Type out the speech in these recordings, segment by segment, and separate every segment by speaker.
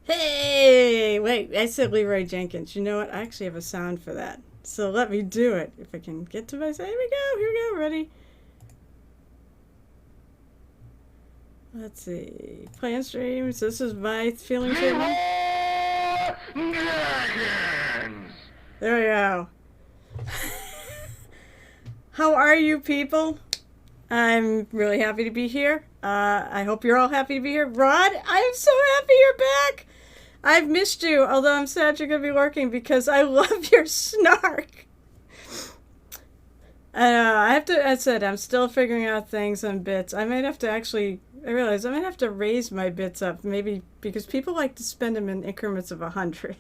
Speaker 1: Hey, wait, I said Leroy Jenkins. You know what? I actually have a sound for that. So let me do it. If I can get to my... Here we go. Here we go. Ready? Let's see. Play on streams. This is my feeling statement. There we go. How are you people? I'm really happy to be here. I hope you're all happy to be here. Rod, I'm so happy you're back. I've missed you, although I'm sad you're going to be lurking because I love your snark. I have to, as I said, I'm still figuring out things on bits. I might have to actually, I realize I might have to raise my bits up, maybe because people like to spend them in increments of 100.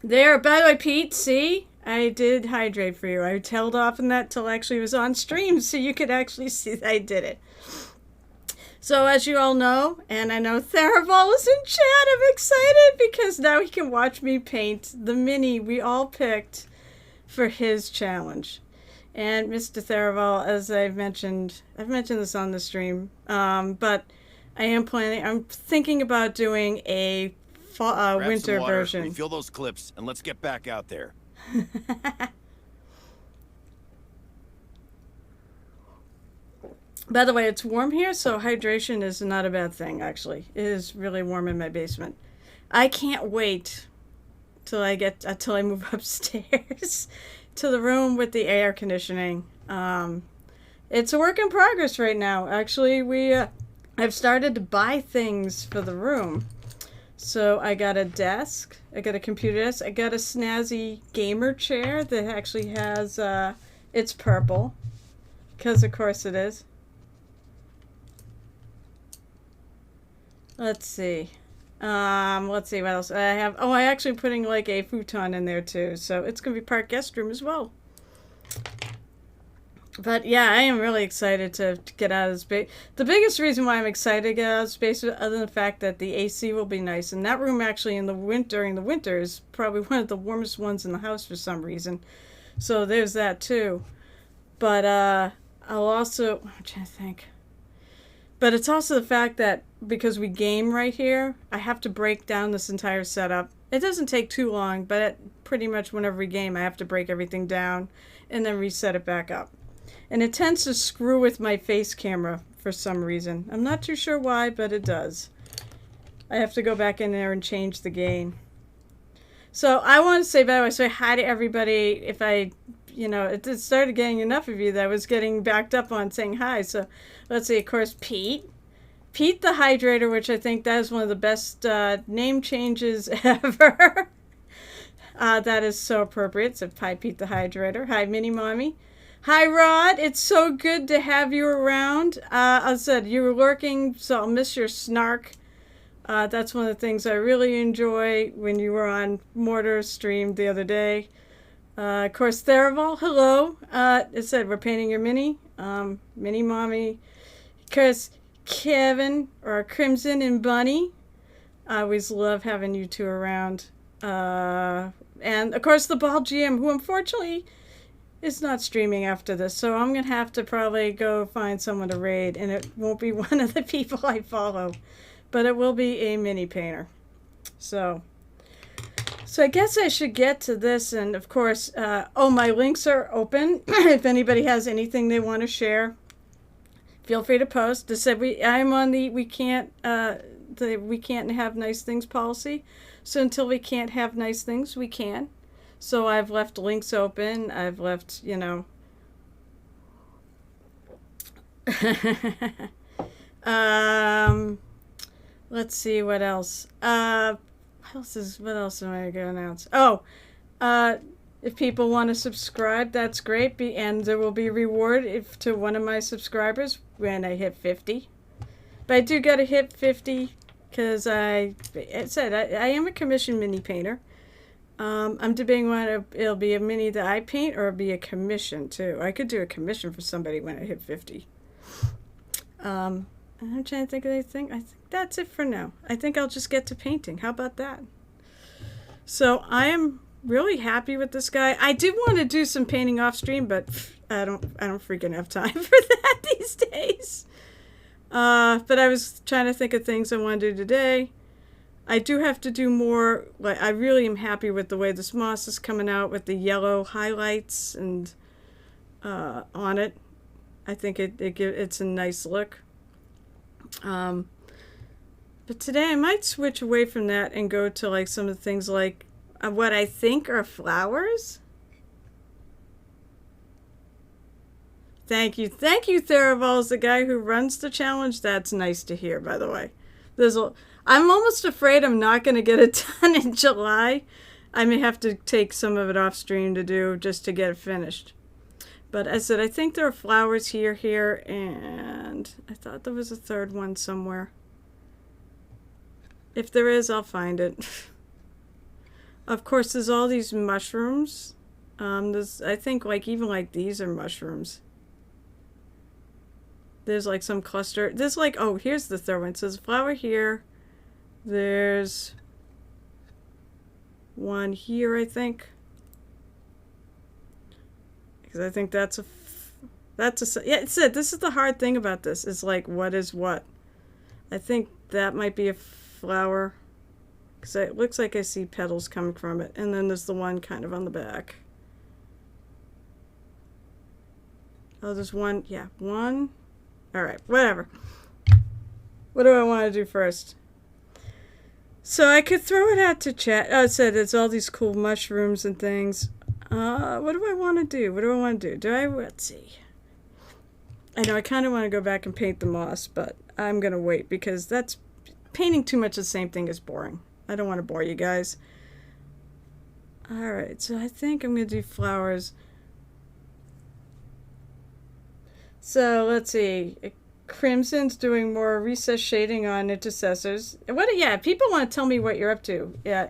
Speaker 1: There, by the way, Pete, see? I did hydrate for you. I held off on that till actually it was on stream so you could actually see that I did it. So as you all know, and I know Tharivol is in chat, I'm excited because now he can watch me paint the mini we all picked for his challenge. And Mr. Tharivol, as I've mentioned this on the stream, but I'm thinking about doing a winter version.
Speaker 2: Refill those clips and let's get back out there.
Speaker 1: By the way, it's warm here, so hydration is not a bad thing, actually. It is really warm in my basement. I can't wait till I move upstairs to the room with the air conditioning. It's a work in progress right now. Actually, I've started to buy things for the room. So I got a desk, I got a computer desk, I got a snazzy gamer chair that actually has, it's purple, because of course it is. Let's see what else I have. Oh, I actually putting like a futon in there too, so it's going to be part guest room as well. But yeah, I am really excited to get out of space. The biggest reason why I'm excited to get out of space, other than the fact that the AC will be nice, and that room actually during the winter is probably one of the warmest ones in the house for some reason. So there's that too. But I'll also, I'm trying to think. But it's also the fact that because we game right here, I have to break down this entire setup. It doesn't take too long, but pretty much whenever we game, I have to break everything down and then reset it back up. And it tends to screw with my face camera for some reason. I'm not too sure why, but it does. I have to go back in there and change the gain. So I want to say, by the way, say hi to everybody. If it started getting enough of you that I was getting backed up on saying hi. So let's see, of course, Pete the Hydrator, which I think that is one of the best name changes ever. That is so appropriate. So hi, Pete the Hydrator. Hi, Mini Mommy. Hi, Rod. It's so good to have you around. I said you were lurking, so I'll miss your snark. That's one of the things I really enjoy when you were on Mortar's stream the other day. Of course, Tharivol, hello. It said we're painting your mini. Mini Mommy. Of course, Kevin, or Crimson and Bunny. I always love having you two around. And, of course, the Bald GM, who unfortunately is not streaming after this. So I'm going to have to probably go find someone to raid. And it won't be one of the people I follow. But it will be a mini painter. So I guess I should get to this. And, of course, my links are open. If anybody has anything they want to share, feel free to post. I said I'm on the we can't have nice things policy. So until we can't have nice things, we can. So I've left links open. I've left, let's see what else. What else am I going to announce? If people want to subscribe, that's great. And there will be a reward to one of my subscribers when I hit 50. But I do got to hit 50 because I am a commissioned mini painter. I'm debating whether it'll be a mini that I paint or it'll be a commission too. I could do a commission for somebody when I hit 50. I'm trying to think of anything. I think that's it for now. I think I'll just get to painting. How about that? So I am really happy with this guy. I did want to do some painting off stream, but I don't freaking have time for that these days. But I was trying to think of things I want to do today. I do have to do more. Like, I really am happy with the way this moss is coming out with the yellow highlights and on it. I think it's a nice look. But today I might switch away from that and go to like some of the things like what I think are flowers. Thank you, Tharivol, the guy who runs the challenge. That's nice to hear, by the way. I'm almost afraid I'm not going to get it done in July. I may have to take some of it off stream to do just to get it finished. But as I said, I think there are flowers here, and I thought there was a third one somewhere. If there is, I'll find it. Of course, there's all these mushrooms. I think like even like these are mushrooms. There's like some cluster. There's like, oh, here's the third one. So there's a flower here. There's one here, I think. Because I think that's a, yeah, it said, this is the hard thing about this. It's like, what is what? I think that might be a flower. Because it looks like I see petals coming from it. And then there's the one kind of on the back. Oh, there's one. Yeah, one. All right, whatever. What do I want to do first? So I could throw it out to chat. Oh, it said it's all these cool mushrooms and things. What do I want to do? Let's see. I know I kind of want to go back and paint the moss, but I'm going to wait because that's painting too much the same thing is boring. I don't want to bore you guys. All right, so I think I'm going to do flowers. So let's see. Crimson's doing more recess shading on intercessors. Yeah, people want to tell me what you're up to. Yeah,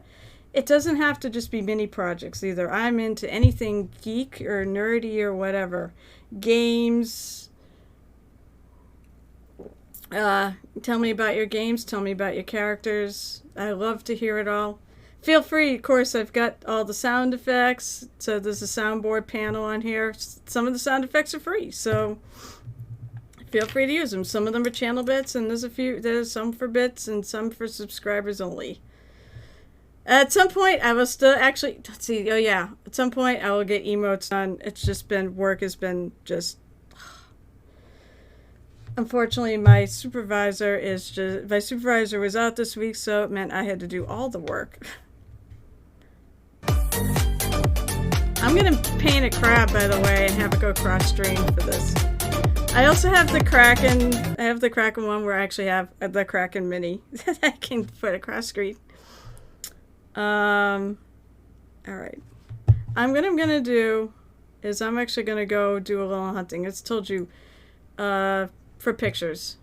Speaker 1: it doesn't have to just be mini projects either. I'm into anything geek or nerdy or whatever. Games. Tell me about your games. Tell me about your characters. I love to hear it all. Feel free, of course, I've got all the sound effects. So there's a soundboard panel on here. Some of the sound effects are free, so feel free to use them. Some of them are channel bits, and there's some for bits and some for subscribers only. At some point, I will still actually, let's see, oh yeah, at some point I will get emotes done. It's just been, work has been just, unfortunately my supervisor was out this week, so it meant I had to do all the work. I'm going to paint a crab, by the way, and have it go cross-stream for this. I also have the Kraken. I have the Kraken one where I actually have the Kraken mini that I can put across screen. All right. What I'm gonna do is I'm actually gonna go do a little hunting. It's told you for pictures.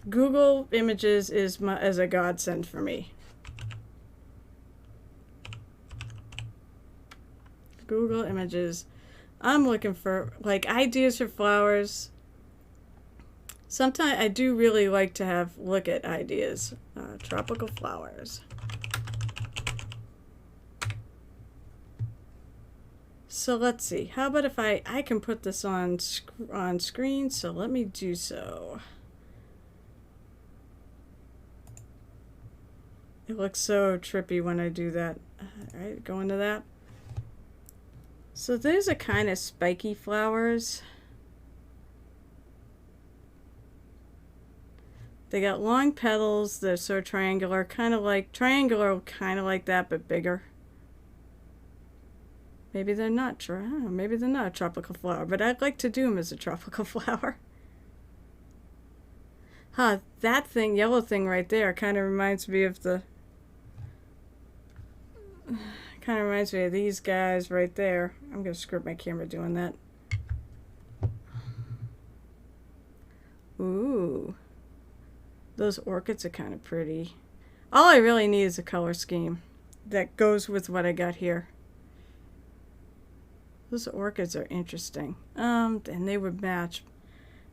Speaker 1: Google Images is a godsend for me. Google Images. I'm looking for like ideas for flowers. Sometimes I do really like to look at ideas. Tropical flowers. So let's see. How about if I can put this on screen? So let me do so. It looks so trippy when I do that. All right, go into that. So these are kind of spiky flowers. They got long petals. They're sort of triangular, kind of like that, but bigger. Maybe they're not. Maybe they're not a tropical flower, but I'd like to do them as a tropical flower. Huh? That thing, yellow thing right there, kind of reminds me of the. Kind of reminds me of these guys right there. I'm going to screw up my camera doing that. Ooh. Those orchids are kind of pretty. All I really need is a color scheme that goes with what I got here. Those orchids are interesting. And they would match.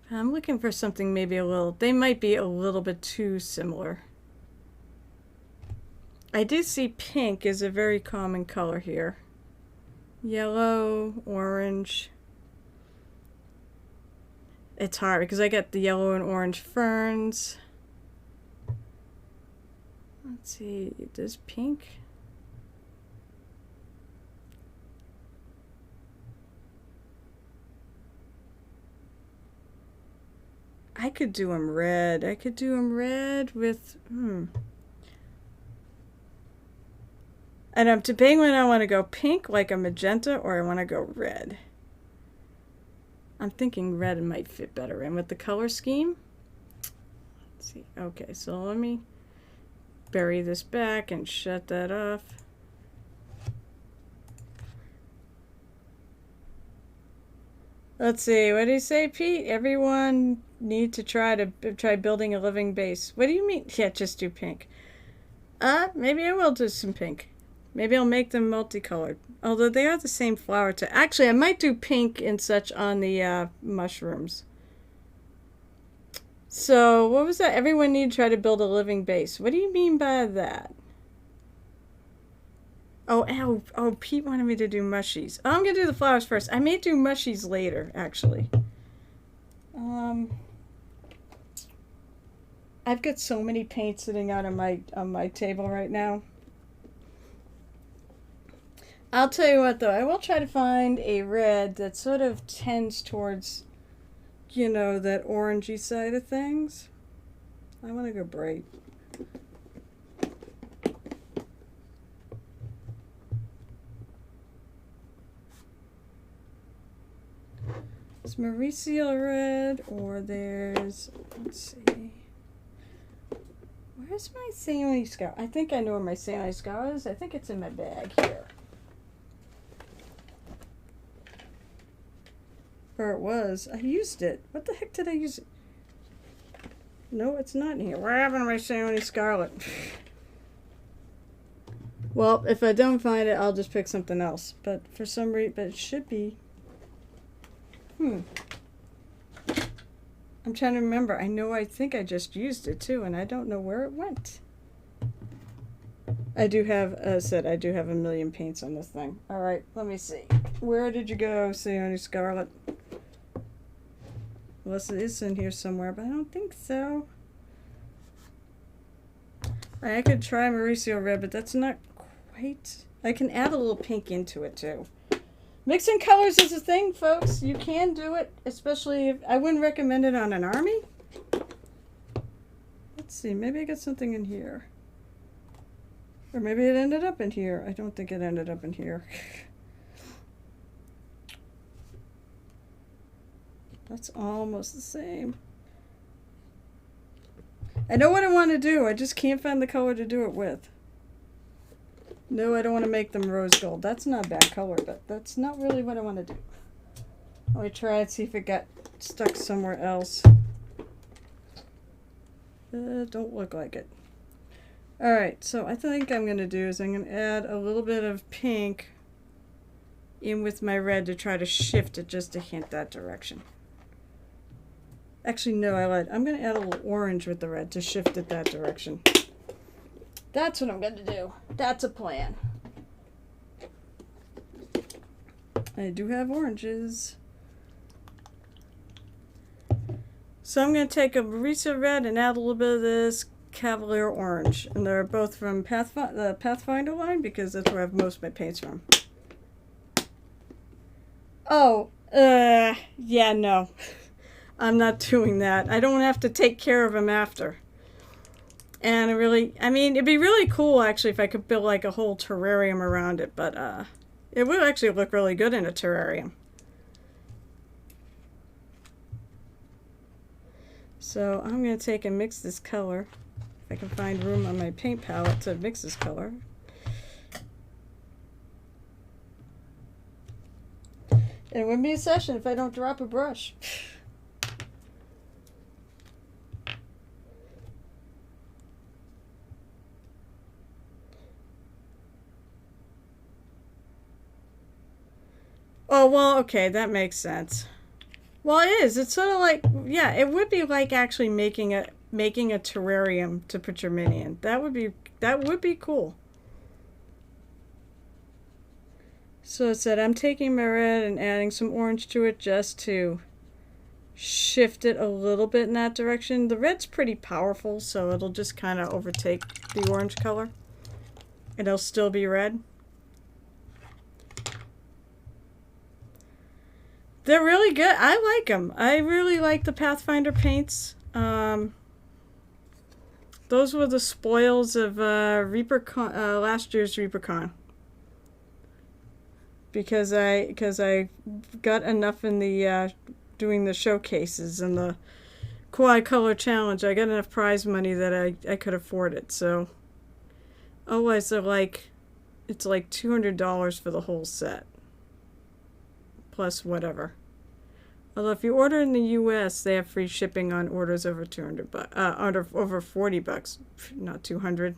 Speaker 1: I'm looking for something maybe they might be a little bit too similar. I do see pink is a very common color here. Yellow, orange. It's hard because I got the yellow and orange ferns. Let's see, does pink? I could do them red. I could do them red with, And I'm debating when I want to go pink like a magenta or I want to go red. I'm thinking red might fit better in with the color scheme. Let's see. Okay, so let me bury this back and shut that off. Let's see. What do you say, Pete? Everyone need to try building a living base. What do you mean? Yeah, just do pink. Maybe I will do some pink. Maybe I'll make them multicolored. Although they are the same flower type. Actually, I might do pink and such on the mushrooms. So, what was that? Everyone need to try to build a living base. What do you mean by that? Oh, Pete wanted me to do mushies. Oh, I'm going to do the flowers first. I may do mushies later, actually. I've got so many paints sitting out on my table right now. I'll tell you what, though. I will try to find a red that sort of tends towards, that orangey side of things. I want to go bright. It's Mauricio red, or there's, let's see. Where's my Sandy Scout? I think I know where my Sandy Scout is. I think it's in my bag here. Or it was. I used it. What the heck did I use it? No, it's not in here. Where happened to my Sandy Scarlet? Well, if I don't find it, I'll just pick something else. But for some reason, but it should be. I'm trying to remember. I think I just used it too, and I don't know where it went. I do have, as I said, I do have a million paints on this thing. All right, let me see. Where did you go, Sandy Scarlet? Unless it is in here somewhere, but I don't think so. I could try Mauricio red, but that's not quite. I can add a little pink into it too. Mixing colors is a thing, folks. You can do it, especially if I wouldn't recommend it on an army. Let's see, maybe I got something in here. Or maybe it ended up in here. I don't think it ended up in here. That's almost the same. I know what I want to do. I just can't find the color to do it with. No, I don't want to make them rose gold. That's not a bad color, but that's not really what I want to do. Let me try and see if it got stuck somewhere else. Don't look like it. Alright, so I think I'm going to do is I'm going to add a little bit of pink in with my red to try to shift it just a hint that direction. Actually, no, I lied. I'm going to add a little orange with the red to shift it that direction. That's what I'm going to do. That's a plan. I do have oranges. So I'm going to take a Mauricio red and add a little bit of this Cavalier orange. And they're both from the Pathfinder line because that's where I have most of my paints from. Oh, yeah, no. I'm not doing that. I don't have to take care of them after. And it'd be really cool actually if I could build like a whole terrarium around it, but it would actually look really good in a terrarium. So I'm going to take and mix this color. If I can find room on my paint palette to mix this color. It wouldn't be a session if I don't drop a brush. Oh, well, okay, that makes sense. Well, it is. It's sort of like, yeah, it would be like actually making a terrarium to put your mini in. That would be cool. So it said I'm taking my red and adding some orange to it just to shift it a little bit in that direction. The red's pretty powerful, so it'll just kind of overtake the orange color. It'll still be red. They're really good. I like them. I really like the Pathfinder paints. Those were the spoils of ReaperCon, last year's ReaperCon. Because I got enough in the doing the showcases and the Quad Color Challenge. I got enough prize money that I could afford it. So otherwise they're like, it's like $200 for the whole set. Plus whatever. Although if you order in the U.S., they have free shipping on orders over over $40, not 200.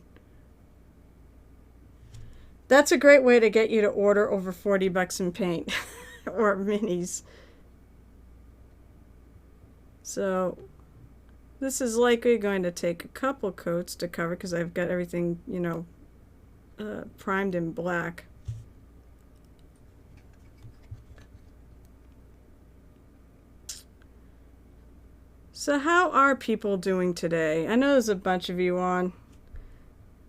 Speaker 1: That's a great way to get you to order over $40 in paint or minis. So this is likely going to take a couple coats to cover because I've got everything, you know, primed in black. So how are people doing today? I know there's a bunch of you on.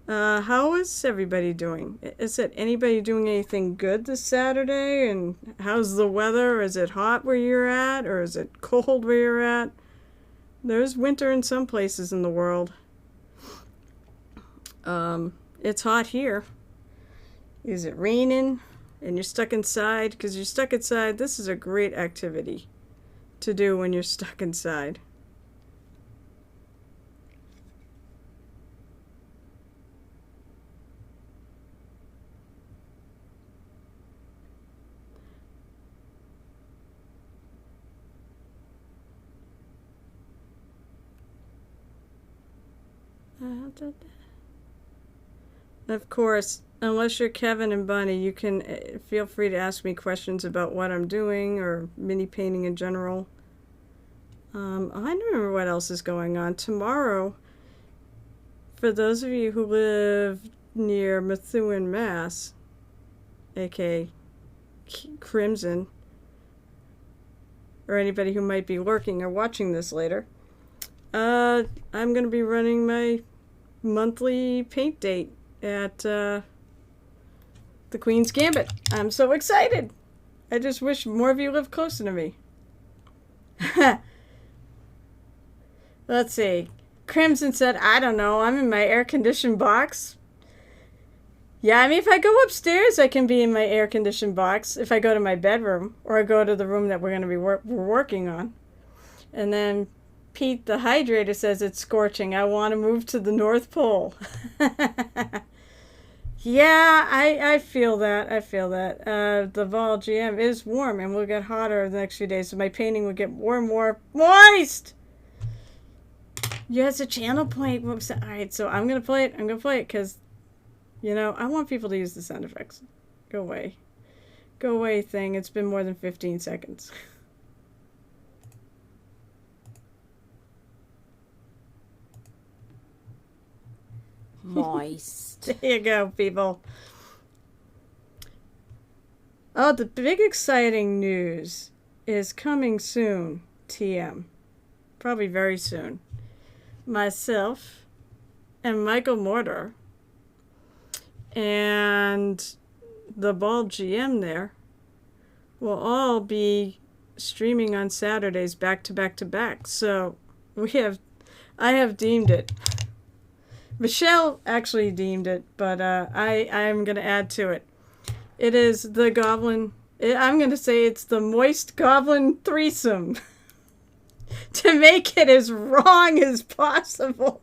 Speaker 1: How is everybody doing? Is it anybody doing anything good this Saturday? And how's the weather? Is it hot where you're at? Or is it cold where you're at? There's winter in some places in the world. It's hot here. Is it raining? And you're stuck inside? Because you're stuck inside, this is a great activity to do when you're stuck inside. Of course, unless you're Kevin and Bunny, you can feel free to ask me questions about what I'm doing or mini painting in general. I don't remember what else is going on. Tomorrow, for those of you who live near Methuen, Mass, aka Crimson, or anybody who might be lurking or watching this later, I'm going to be running my monthly paint date at the Queen's Gambit. I'm so excited. I just wish more of you lived closer to me. Let's see. Crimson said, I don't know, I'm in my air-conditioned box. Yeah, I mean, if I go upstairs, I can be in my air-conditioned box. If I go to my bedroom, or I go to the room that we're going to be we're working on. And then Pete, the hydrator, says it's scorching. I want to move to the North Pole. Yeah, I feel that. I feel that. The Vol GM is warm and will get hotter the next few days. So my painting will get more and more moist. Yes, a channel point. All right, so I'm going to play it. I'm going to play it because, you know, I want people to use the sound effects. Go away. Go away, thing. It's been more than 15 seconds.
Speaker 3: Moist.
Speaker 1: There you go, people. Oh, the big exciting news is coming soon, TM. Probably very soon. Myself and Michael Mortar and the Bald GM there will all be streaming on Saturdays back to back to back. So I have deemed it. Michelle actually deemed it, but I'm going to add to it. It is the Goblin. I'm going to say it's the Moist Goblin Threesome. To make it as wrong as possible.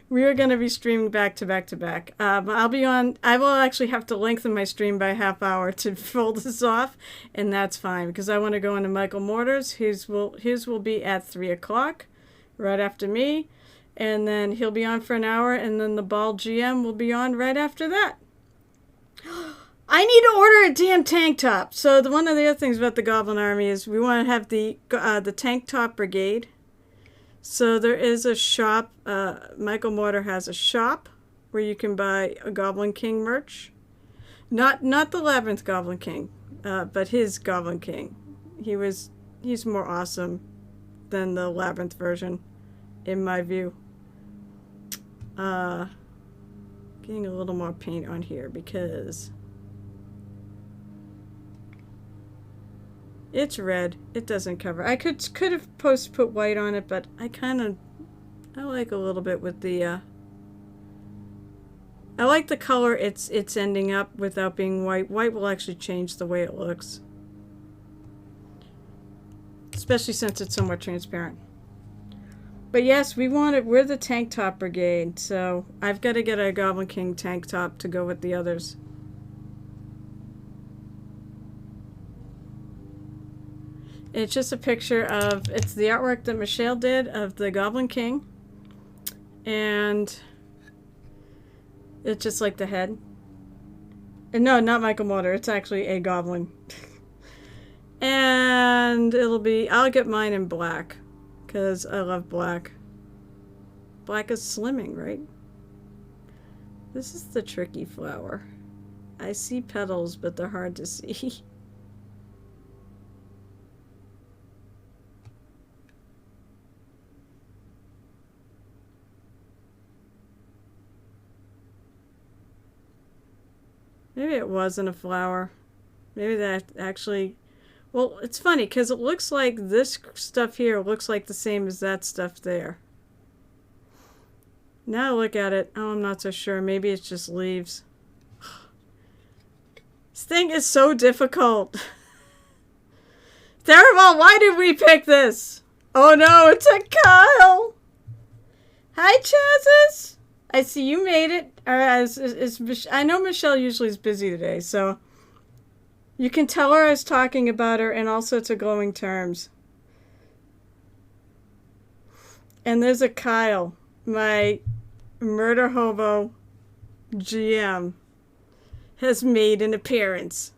Speaker 1: We are going to be streaming back to back to back. I'll be on. I will actually have to lengthen my stream by a half hour to pull this off, and that's fine because I want to go into Michael Mortar's. His will be at 3 o'clock, right after me. And then he'll be on for an hour, and then the Bald GM will be on right after that. I need to order a damn tank top. So one of the other things about the Goblin Army is we want to have the tank top brigade. So there is a shop. Michael Mortar has a shop where you can buy a Goblin King merch. Not the Labyrinth Goblin King, but his Goblin King. He He's more awesome than the Labyrinth version, in my view. Getting a little more paint on here because it's red. It doesn't cover. I could have put white on it, but I like a little bit with the I like the color it's ending up without being white. White will actually change the way it looks. Especially since it's somewhat transparent. But yes, we're the tank top brigade, so I've got to get a Goblin King tank top to go with the others. It's just a picture of, it's the artwork that Michelle did of the Goblin King. And it's just like the head. And no, not Michael Motor, it's actually a goblin. And I'll get mine in black, because I love black. Black is slimming, right? This is the tricky flower. I see petals, but they're hard to see. Maybe it wasn't a flower. Maybe that actually... Well, it's funny, because it looks like this stuff here looks like the same as that stuff there. Now I look at it, oh, I'm not so sure. Maybe it's just leaves. This thing is so difficult. Tharivol, why did we pick this? Oh no, it's a Kyle! Hi, Chazes! I see you made it. I know Michelle usually is busy today, so... You can tell her I was talking about her in all sorts of glowing terms. And there's a Kyle, my murder hobo GM, has made an appearance.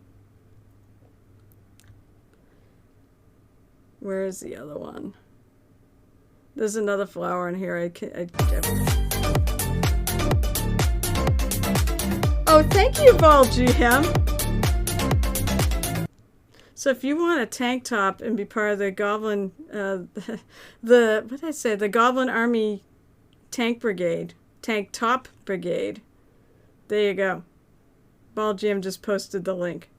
Speaker 1: Where is the other one? There's another flower in here. Oh, thank you, Vol GM. So if you want a tank top and be part of the Goblin, what did I say? The Goblin Army Tank Brigade, Tank Top Brigade. There you go. Ball Jim just posted the link.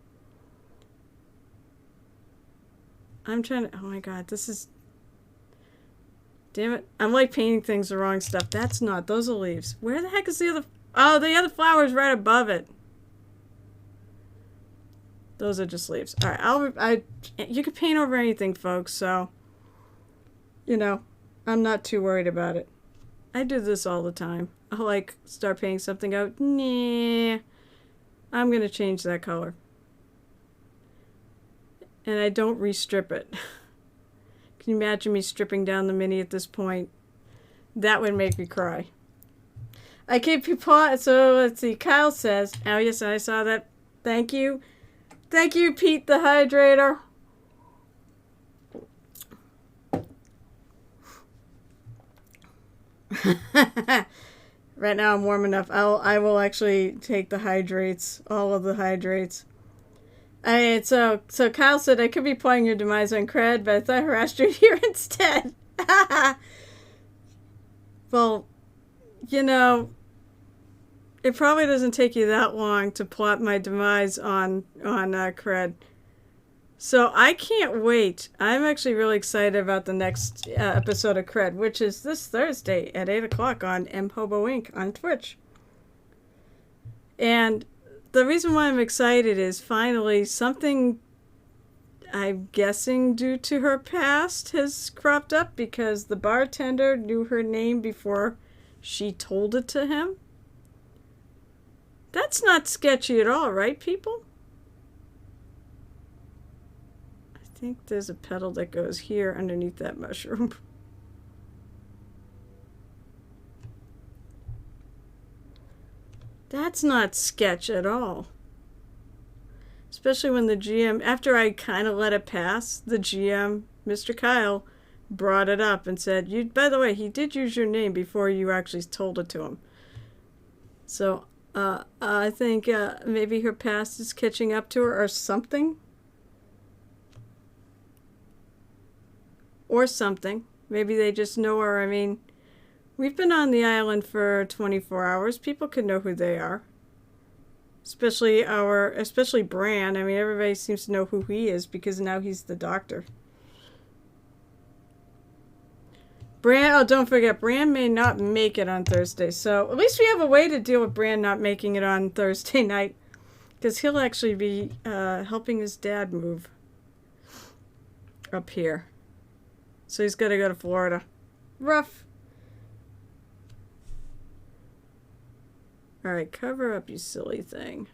Speaker 1: I'm trying to, oh my god, this is, damn it. I'm like painting things the wrong stuff. That's not, those are leaves. Where the heck is the other, oh, the other flower is right above it. Those are just leaves. All right, you can paint over anything, folks, so, you know, I'm not too worried about it. I do this all the time. I'll, like, start painting something out. Nah, I'm going to change that color. And I don't restrip it. Can you imagine me stripping down the mini at this point? That would make me cry. I keep you so let's see. Kyle says, oh yes, I saw that. Thank you. Thank you, Pete the Hydrator. Right now I'm warm enough. I will actually take the hydrates, all of the hydrates. So Kyle said I could be playing your demise on cred, but I thought I harassed you here instead. Well, you know, it probably doesn't take you that long to plot my demise on cred. So I can't wait. I'm actually really excited about the next episode of Cred, which is this Thursday at 8 o'clock on mhobo Inc. on Twitch. And the reason why I'm excited is finally something, I'm guessing due to her past, has cropped up because the bartender knew her name before she told it to him. That's not sketchy at all, right, people? I think there's a petal that goes here underneath that mushroom. That's not sketch at all. Especially when the GM, after I kind of let it pass, the GM, Mr. Kyle, brought it up and said, by the way, he did use your name before you actually told it to him. So, I think maybe her past is catching up to her or something. or something. Maybe they just know her. I mean, we've been on the island for 24 hours. People could know who they are. Especially Bran. I mean, everybody seems to know who he is because now he's the doctor. Bran, oh, don't forget, Bran may not make it on Thursday. So at least we have a way to deal with Bran not making it on Thursday night. Because he'll actually be helping his dad move up here. So he's got to go to Florida. Rough. Alright, cover up, you silly thing.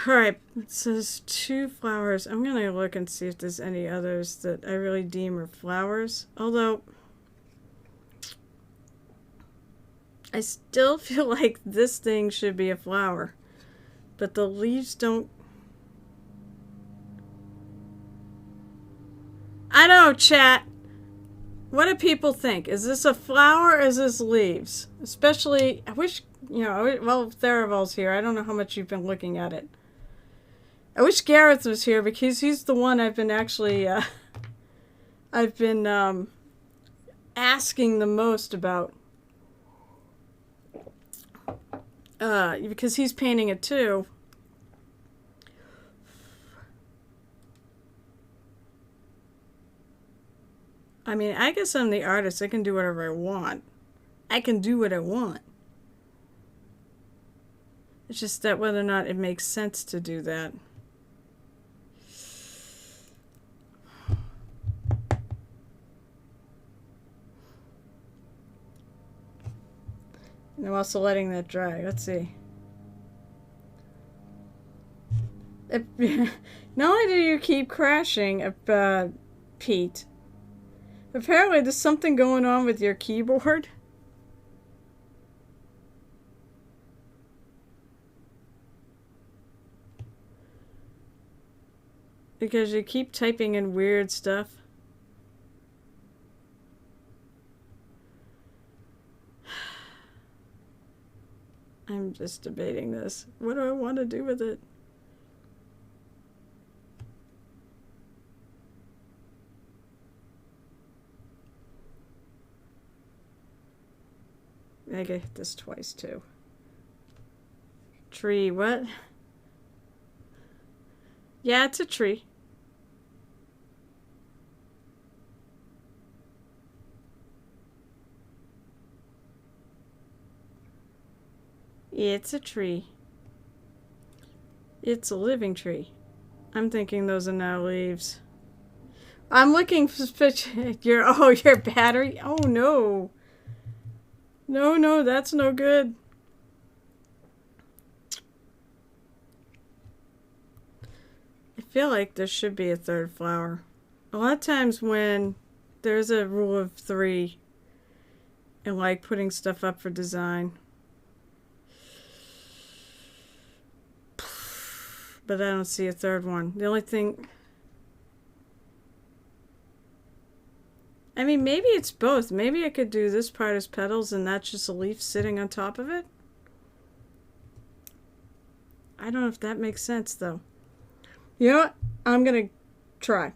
Speaker 1: Alright, it says 2 flowers. I'm going to look and see if there's any others that I really deem are flowers. Although, I still feel like this thing should be a flower. But the leaves don't... I know, chat. What do people think? Is this a flower or is this leaves? Especially, I wish, well, Tharivol's here. I don't know how much you've been looking at it. I wish Gareth was here because he's the one I've been actually, asking the most about. Because he's painting it too. I mean, I guess I'm the artist. I can do whatever I want. I can do what I want. It's just that whether or not it makes sense to do that. And I'm also letting that dry. Let's see. Not only do you keep crashing, Pete, apparently there's something going on with your keyboard. Because you keep typing in weird stuff. I'm just debating this. What do I want to do with it? I gotta hit this twice too. Tree, what? Yeah, it's a tree. It's a tree. It's a living tree. I'm thinking those are now leaves. I'm looking for your battery. Oh no. No, that's no good. I feel like there should be a third flower. A lot of times when there's a rule of 3 and like putting stuff up for design. But I don't see a third one. The only thing... I mean, maybe it's both. Maybe I could do this part as petals and that's just a leaf sitting on top of it. I don't know if that makes sense, though. You know what? I'm going to try.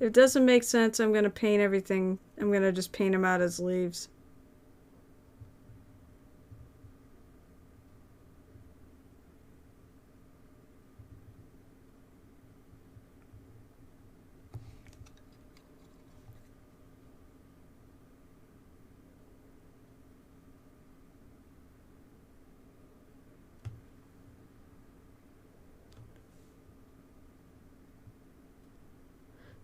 Speaker 1: If it doesn't make sense, I'm going to paint everything. I'm going to just paint them out as leaves.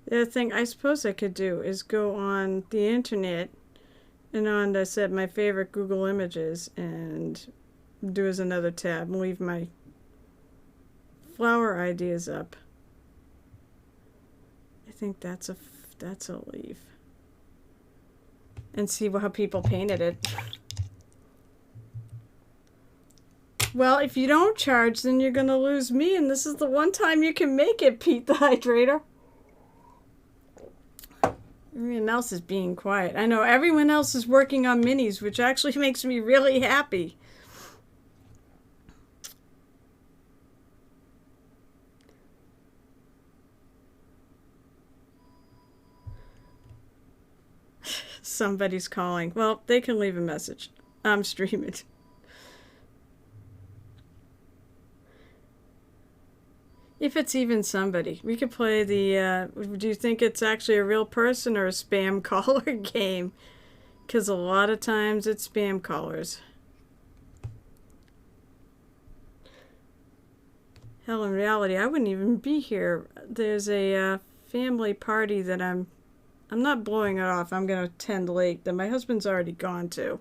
Speaker 1: The other thing I suppose I could do is go on the internet and on, I said, my favorite Google Images and do as another tab and leave my flower ideas up. I think that's a leaf. And see how people painted it. Well, if you don't charge, then you're going to lose me, and this is the one time you can make it, Pete the Hydrator. Everyone else is being quiet. I know everyone else is working on minis, which actually makes me really happy. Somebody's calling. Well, they can leave a message. I'm streaming. If it's even somebody, we could play the. Do you think it's actually a real person or a spam caller game? Because a lot of times it's spam callers. Hell, in reality, I wouldn't even be here. There's a family party that I'm not blowing it off. I'm going to attend late that my husband's already gone to.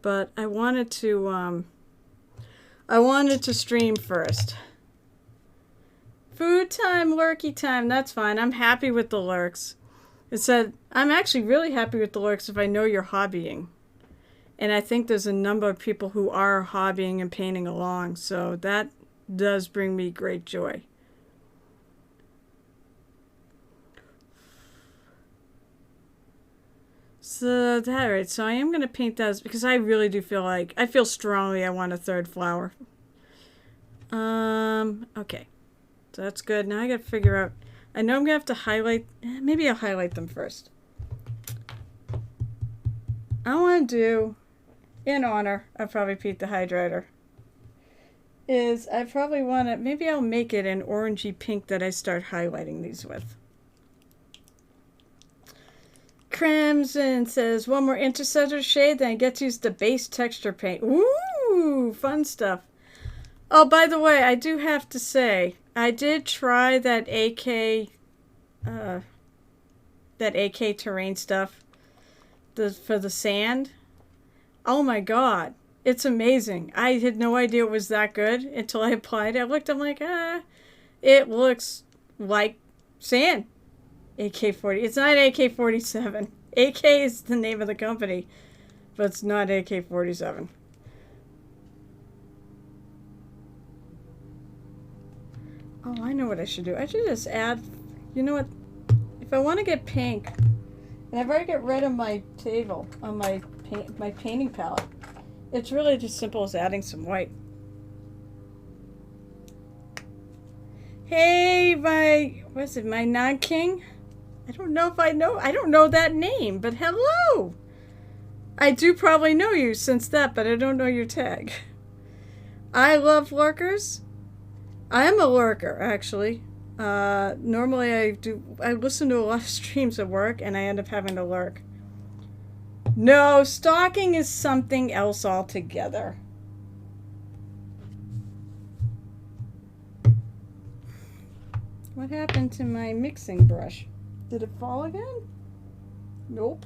Speaker 1: But I wanted to stream first. Food time, lurky time, that's fine. I'm happy with the lurks. It said, I'm actually really happy with the lurks if I know you're hobbying. And I think there's a number of people who are hobbying and painting along, so that does bring me great joy. So, alright, so I am going to paint those because I really do feel I feel strongly I want a third flower. Okay. So that's good. Now I got to figure out, I know I'm going to have to highlight, maybe I'll highlight them first. I want to do, in honor of probably Pete the Hydrator, is I probably want to, maybe I'll make it an orangey pink that I start highlighting these with. Crimson says, one more intercessor shade, then I get to use the base texture paint. Ooh, fun stuff. Oh, by the way, I do have to say, I did try that AK terrain stuff for the sand. Oh my god, it's amazing. I had no idea it was that good until I applied it. I looked, I'm like, it looks like sand. AK-40. It's not AK-47. AK is the name of the company, but it's not AK-47. Oh, I know what I should do. I should just add, you know what? If I want to get pink, and I've already got rid of my table on my painting palette, it's really just simple as adding some white. Hey, my non-king? I don't know I don't know that name, but hello! I do probably know you since that, but I don't know your tag. I love lurkers. I am a lurker, actually. Normally I listen to a lot of streams at work, and I end up having to lurk. No, stalking is something else altogether. What happened to my mixing brush? Did it fall again? Nope.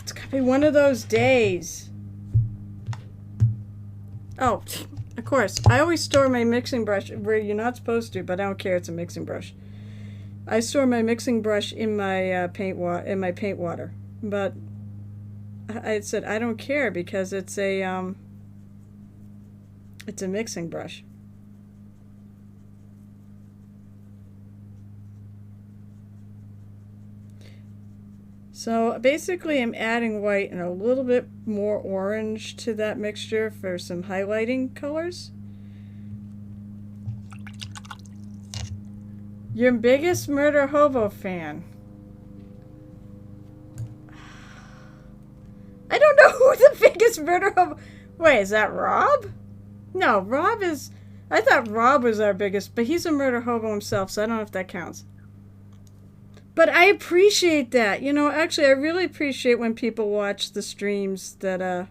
Speaker 1: It's gonna be one of those days. Oh, of course. I always store my mixing brush where you're not supposed to, but I don't care. It's a mixing brush. I store my mixing brush in my paint water, but I said I don't care because it's a mixing brush. So basically I'm adding white and a little bit more orange to that mixture for some highlighting colors. Your biggest Murder Hobo fan? I don't know who the biggest Murder Hobo... Wait, is that Rob? No, Rob is... I thought Rob was our biggest, but he's a Murder Hobo himself, so I don't know if that counts. But I appreciate that. You know, actually, I really appreciate when people watch the streams that,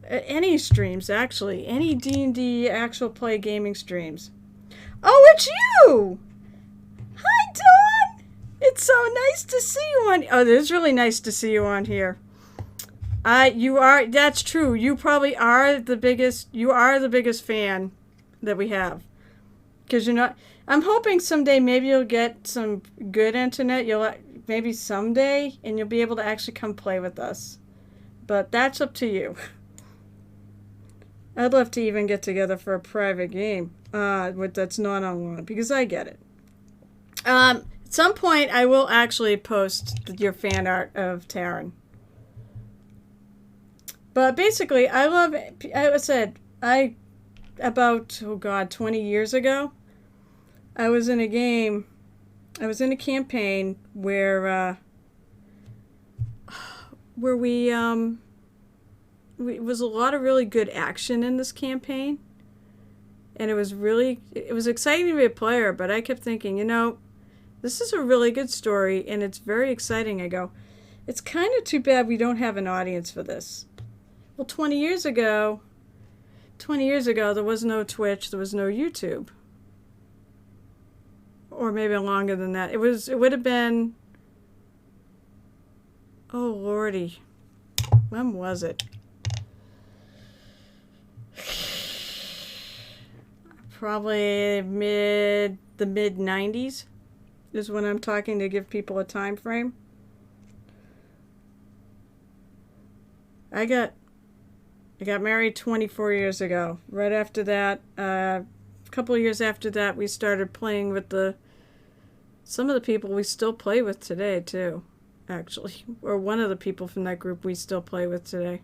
Speaker 1: any streams, actually. Any D&D actual play gaming streams. Oh, it's you! Hi, Dawn! It's so nice to see you on... Oh, it is really nice to see you on here. You are... That's true. You probably are the biggest... You are the biggest fan that we have. Because you're not... I'm hoping someday maybe you'll get some good internet. Maybe someday, and you'll be able to actually come play with us. But that's up to you. I'd love to even get together for a private game. That's not online because I get it. At some point, I will actually post your fan art of Taryn. But basically, I love. I said about 20 years ago, I was in a game. I was in a campaign where it was a lot of really good action in this campaign, and it was exciting to be a player. But I kept thinking, this is a really good story, and it's very exciting. I go, it's kind of too bad we don't have an audience for this. Well, 20 years ago, there was no Twitch, there was no YouTube. Or maybe longer than that. It would have been, oh lordy, when was it? Probably the mid 90s is when I'm talking, to give people a time frame. I got married 24 years ago. Right after that, a couple of years after that, we started playing with some of the people we still play with today too, actually, or one of the people from that group we still play with today.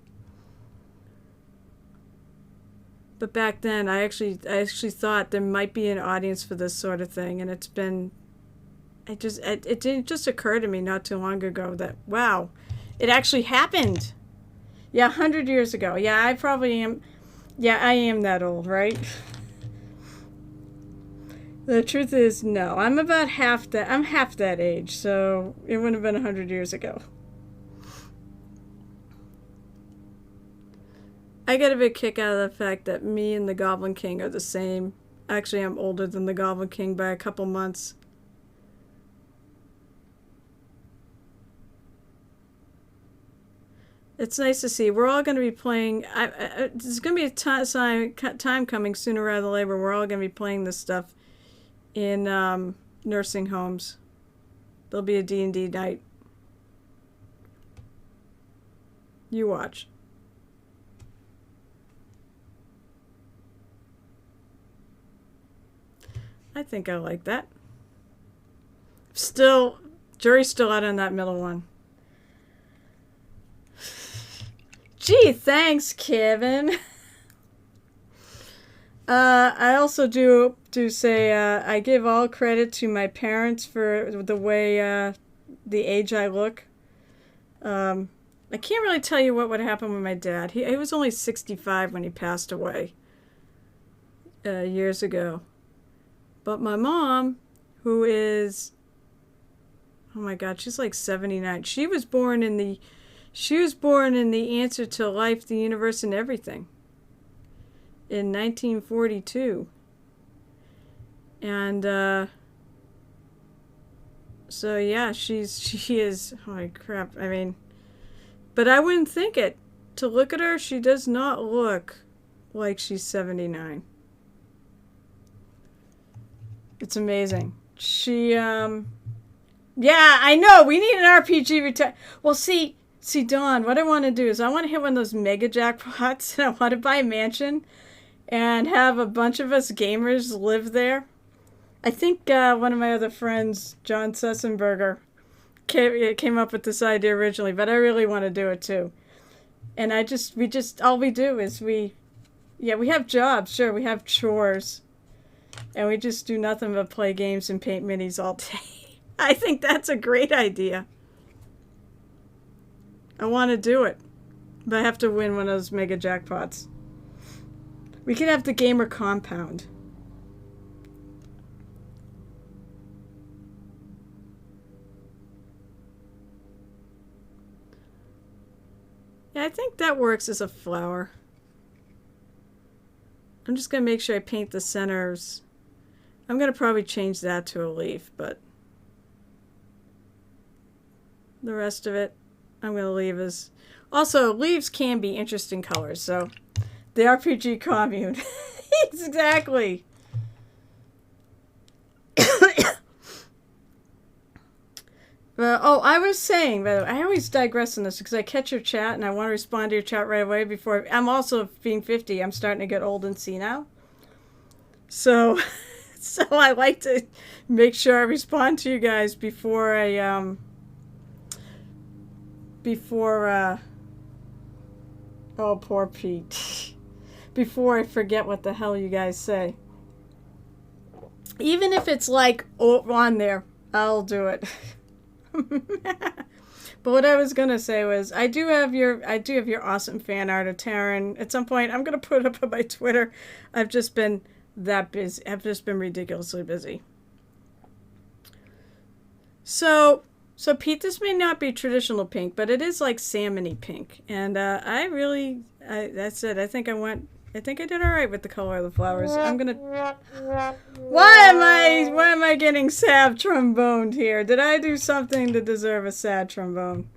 Speaker 1: But back then, I actually thought there might be an audience for this sort of thing, and it didn't just occur to me not too long ago that, wow, it actually happened. Yeah, 100 years ago. Yeah, I probably am. Yeah, I am that old, right? The truth is, no. I'm about half that. I'm half that age, so it wouldn't have been 100 years ago. I get a big kick out of the fact that me and the Goblin King are the same. Actually, I'm older than the Goblin King by a couple months. It's nice to see. We're all going to be playing. There's going to be a time coming sooner rather than later. We're all going to be playing this stuff in nursing homes. There'll be a D&D night. You watch. I think I like that. Jury's still out on that middle one. Gee, thanks, Kevin. I also do say I give all credit to my parents for the way the age I look. I can't really tell you what would happen with my dad. He was only 65 when he passed away years ago. But my mom, who is, oh my God, she's like 79. She was born in the Answer to Life, the Universe, and Everything in 1942. And so yeah, she is, holy crap. I mean, but I wouldn't think it. To look at her, she does not look like she's 79. It's amazing. She, yeah, I know. We need an RPG Well, see, Dawn, what I want to do is I want to hit one of those mega jackpots, and I want to buy a mansion and have a bunch of us gamers live there. I think one of my other friends, John Sussenberger, came up with this idea originally, but I really want to do it too. And all we do is we have jobs, sure, we have chores. And we just do nothing but play games and paint minis all day. I think that's a great idea. I want to do it. But I have to win one of those mega jackpots. We could have the gamer compound. Yeah, I think that works as a flower. I'm just going to make sure I paint the centers. I'm going to probably change that to a leaf, but the rest of it I'm going to leave as... Also, leaves can be interesting colors, so the RPG commune. Exactly. I was saying, by the way, I always digress on this because I catch your chat and I want to respond to your chat right away before... I'm also being 50. I'm starting to get old and senile. So, so I like to make sure I respond to you guys before before oh, poor Pete. Before I forget what the hell you guys say. Even if it's like on there, I'll do it. But what I was gonna say was I do have your awesome fan art of Taryn. At some point I'm gonna put it up on my Twitter. I've just been that busy. I've just been ridiculously busy. So Pete, this may not be traditional pink, but it is like salmony pink, and that's it. I think I did all right with the color of the flowers. I'm gonna. Why am I getting sad tromboned here? Did I do something to deserve a sad trombone?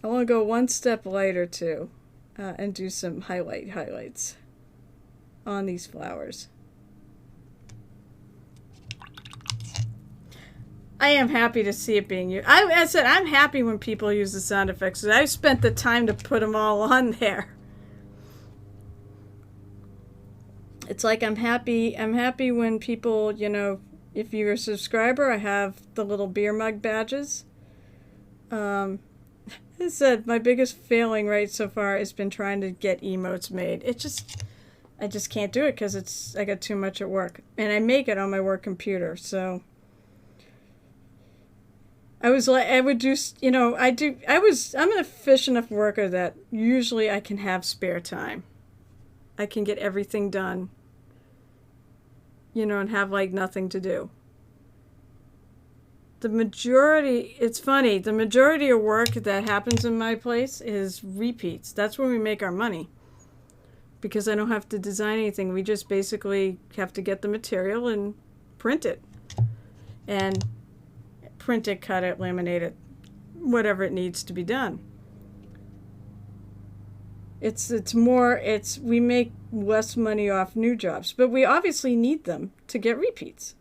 Speaker 1: I want to go one step lighter too, and do some highlights on these flowers. I am happy to see it being used. I said I'm happy when people use the sound effects. I spent the time to put them all on there. It's like I'm happy when people, if you're a subscriber, I have the little beer mug badges. I said my biggest failing right so far has been trying to get emotes made. I just can't do it because I got too much at work, and I make it on my work computer. So I'm an efficient enough worker that usually I can have spare time. I can get everything done, and have like nothing to do. It's funny, the majority of work that happens in my place is repeats. That's where we make our money. Because I don't have to design anything. We just basically have to get the material and print it. And print it, cut it, laminate it, whatever it needs to be done. We make less money off new jobs, but we obviously need them to get repeats.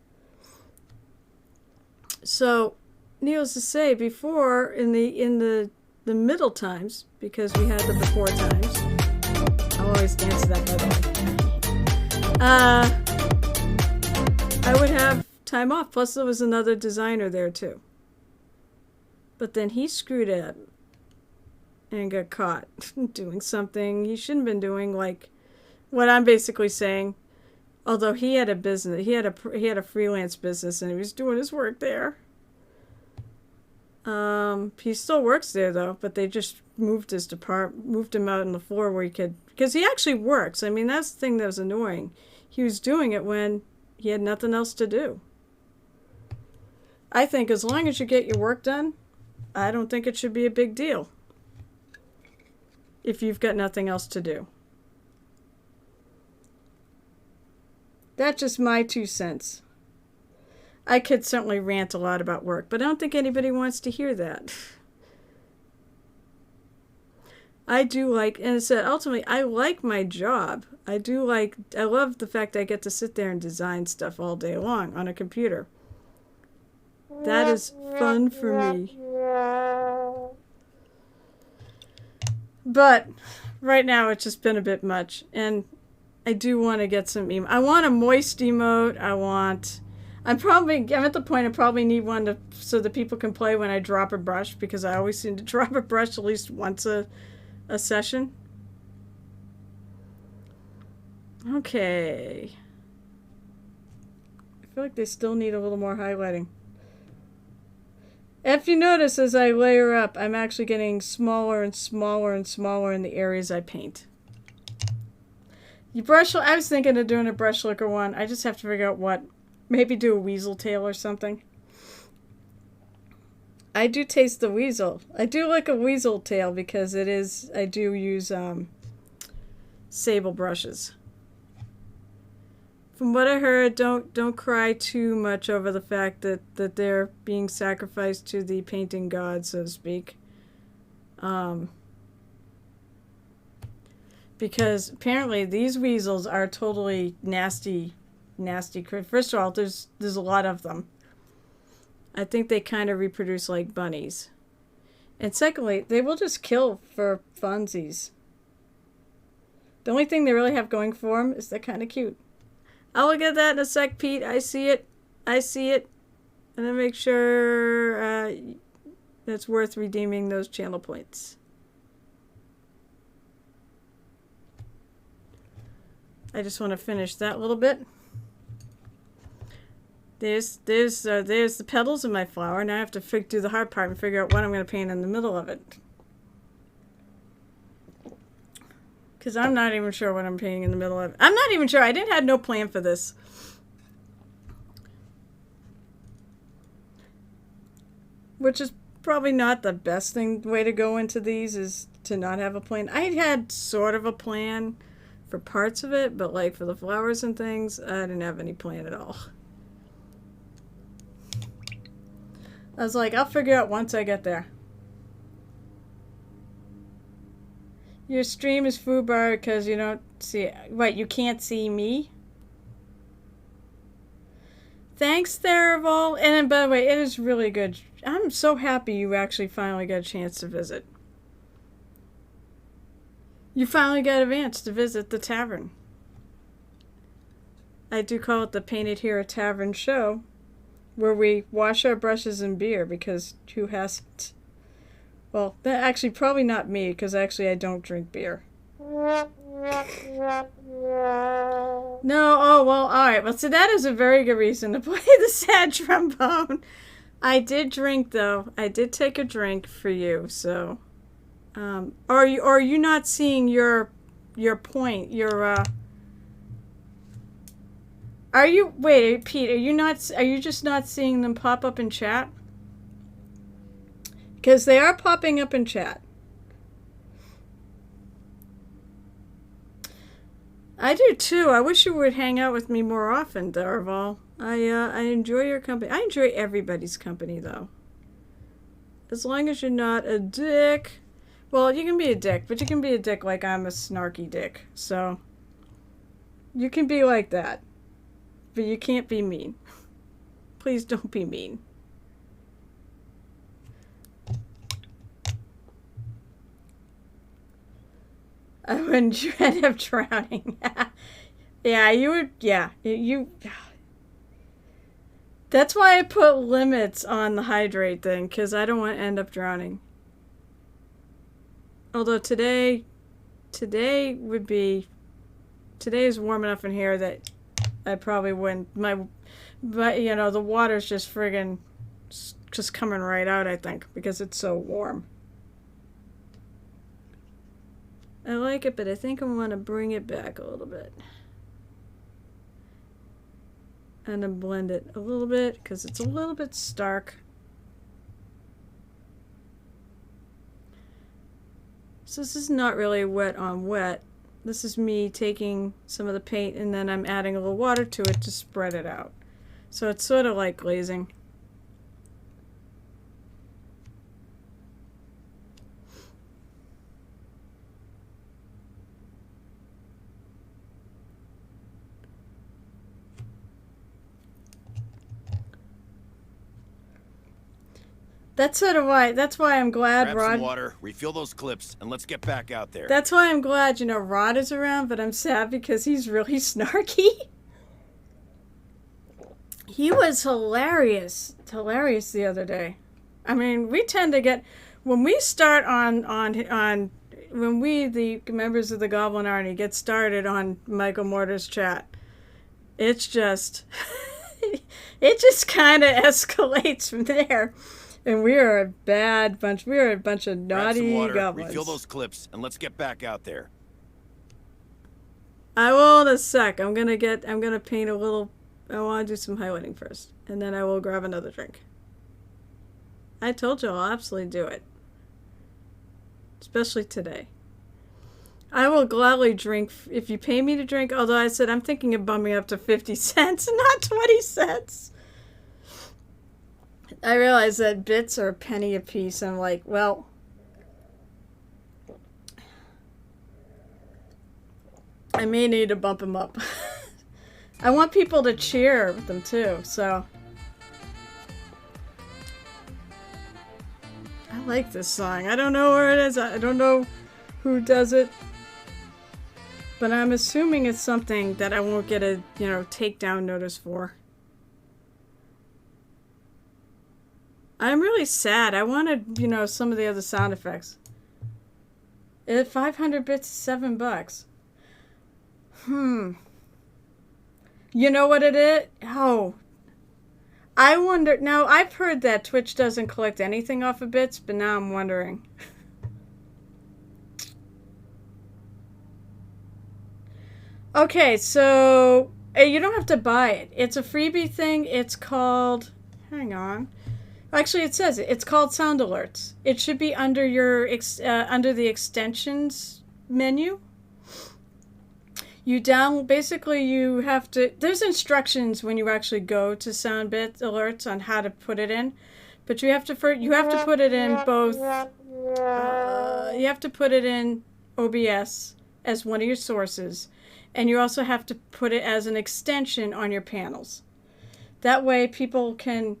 Speaker 1: So, needless to say, before in the middle times, because we had the before times, I'll always dance to that by the way. I would have time off. Plus, there was another designer there too. But then he screwed up and got caught doing something he shouldn't have been doing, like what I'm basically saying. Although he had a business, he had a freelance business, and he was doing his work there. He still works there though, but they just moved him out on the floor where he could, because he actually works. I mean, that's the thing that was annoying. He was doing it when he had nothing else to do. I think as long as you get your work done, I don't think it should be a big deal if you've got nothing else to do. That's just my 2 cents. I could certainly rant a lot about work, but I don't think anybody wants to hear that. I do like, and I said, ultimately, I like my job. I love the fact that I get to sit there and design stuff all day long on a computer. That is fun for me. But right now it's just been a bit much, and I do want to get some I want a moist emote. I'm at the point I probably need one so that people can play when I drop a brush, because I always seem to drop a brush at least once a session. Okay. I feel like they still need a little more highlighting. If you notice, as I layer up, I'm actually getting smaller and smaller and smaller in the areas I paint. I was thinking of doing a brush liquor one. I just have to figure out what. Maybe do a weasel tail or something. I do taste the weasel. I do like a weasel tail because I do use sable brushes. From what I heard, don't cry too much over the fact that they're being sacrificed to the painting god, so to speak. Because apparently these weasels are totally nasty. First of all, there's a lot of them. I think they kind of reproduce like bunnies. And secondly, they will just kill for funsies. The only thing they really have going for them is they're kind of cute. I'll look at that in a sec, Pete. I see it. I see it. And then make sure it's worth redeeming those channel points. I just want to finish that little bit. There's the petals of my flower. Now I have to do the hard part and figure out what I'm going to paint in the middle of it. Because I'm not even sure what I'm painting in the middle of it. I'm not even sure. I had no plan for this. Which is probably not the best way to go into these, is to not have a plan. I had sort of a plan for parts of it, but like for the flowers and things, I didn't have any plan at all. I was like, I'll figure out once I get there. Your stream is foobar because you don't see... What, you can't see me? Thanks, Tharivol. And by the way, it is really good. I'm so happy you actually finally got a chance to visit. You finally got a chance to visit the tavern. I do call it the Painted Here Tavern Show, where we wash our brushes in beer, because who hasn't? Well, that actually probably not me, because actually I don't drink beer. No, oh, well, alright. Well, so that is a very good reason to play the sad trombone. I did drink, though. I did take a drink for you, so... are you not seeing your point? Are you... Wait, Pete, are you just not seeing them pop up in chat? Because they are popping up in chat. I do too. I wish you would hang out with me more often, Tharivol. I enjoy your company. I enjoy everybody's company, though. As long as you're not a dick. Well, you can be a dick, but you can be a dick like I'm a snarky dick. So, you can be like that. But you can't be mean. Please don't be mean. I wouldn't end up drowning. Yeah, you would. Yeah, you. That's why I put limits on the hydrate thing, because I don't want to end up drowning. Although today is warm enough in here that I probably wouldn't. But you know, the water's just friggin' just coming right out, I think, because it's so warm. I like it, but I think I want to bring it back a little bit. And then blend it a little bit, because it's a little bit stark. So this is not really wet on wet. This is me taking some of the paint and then I'm adding a little water to it to spread it out. So it's sort of like glazing. That's sort of why. That's why I'm glad
Speaker 2: Grab
Speaker 1: Rod.
Speaker 2: some water, refill those clips, and let's get back out there.
Speaker 1: That's why I'm glad, you know, Rod is around, but I'm sad because he's really snarky. He was hilarious the other day. I mean, we tend to get when we start when we the members of the Goblin Army get started on Michael Mortar's chat. It's just it just kind of escalates from there. And we are a bad bunch. We are a bunch of naughty
Speaker 2: Grab some water,
Speaker 1: goblins.
Speaker 2: refill those clips, and let's get back out there.
Speaker 1: I will in a sec. I'm gonna paint a little. I want to do some highlighting first, and then I will grab another drink. I told you I'll absolutely do it, especially today. I will gladly drink if you pay me to drink. Although I said I'm thinking of bumping up to 50 cents, not 20 cents. I realize that bits are a penny a piece. I'm like, well, I may need to bump them up. I want people to cheer with them too, so. I like this song. I don't know where it is. I don't know who does it. But I'm assuming it's something that I won't get a, takedown notice for. I'm really sad. I wanted, some of the other sound effects. 500 bits, $7. You know what it is? Oh. I wonder. Now, I've heard that Twitch doesn't collect anything off of bits, but now I'm wondering. Okay, so you don't have to buy it. It's a freebie thing. It's called. Hang on. Actually, it says it. It's called Sound Alerts. It should be under your under the extensions menu. You basically you have to. There's instructions when you actually go to SoundBit Alerts on how to put it in, but you have to put it in both. You have to put it in OBS as one of your sources, and you also have to put it as an extension on your panels. That way, people can.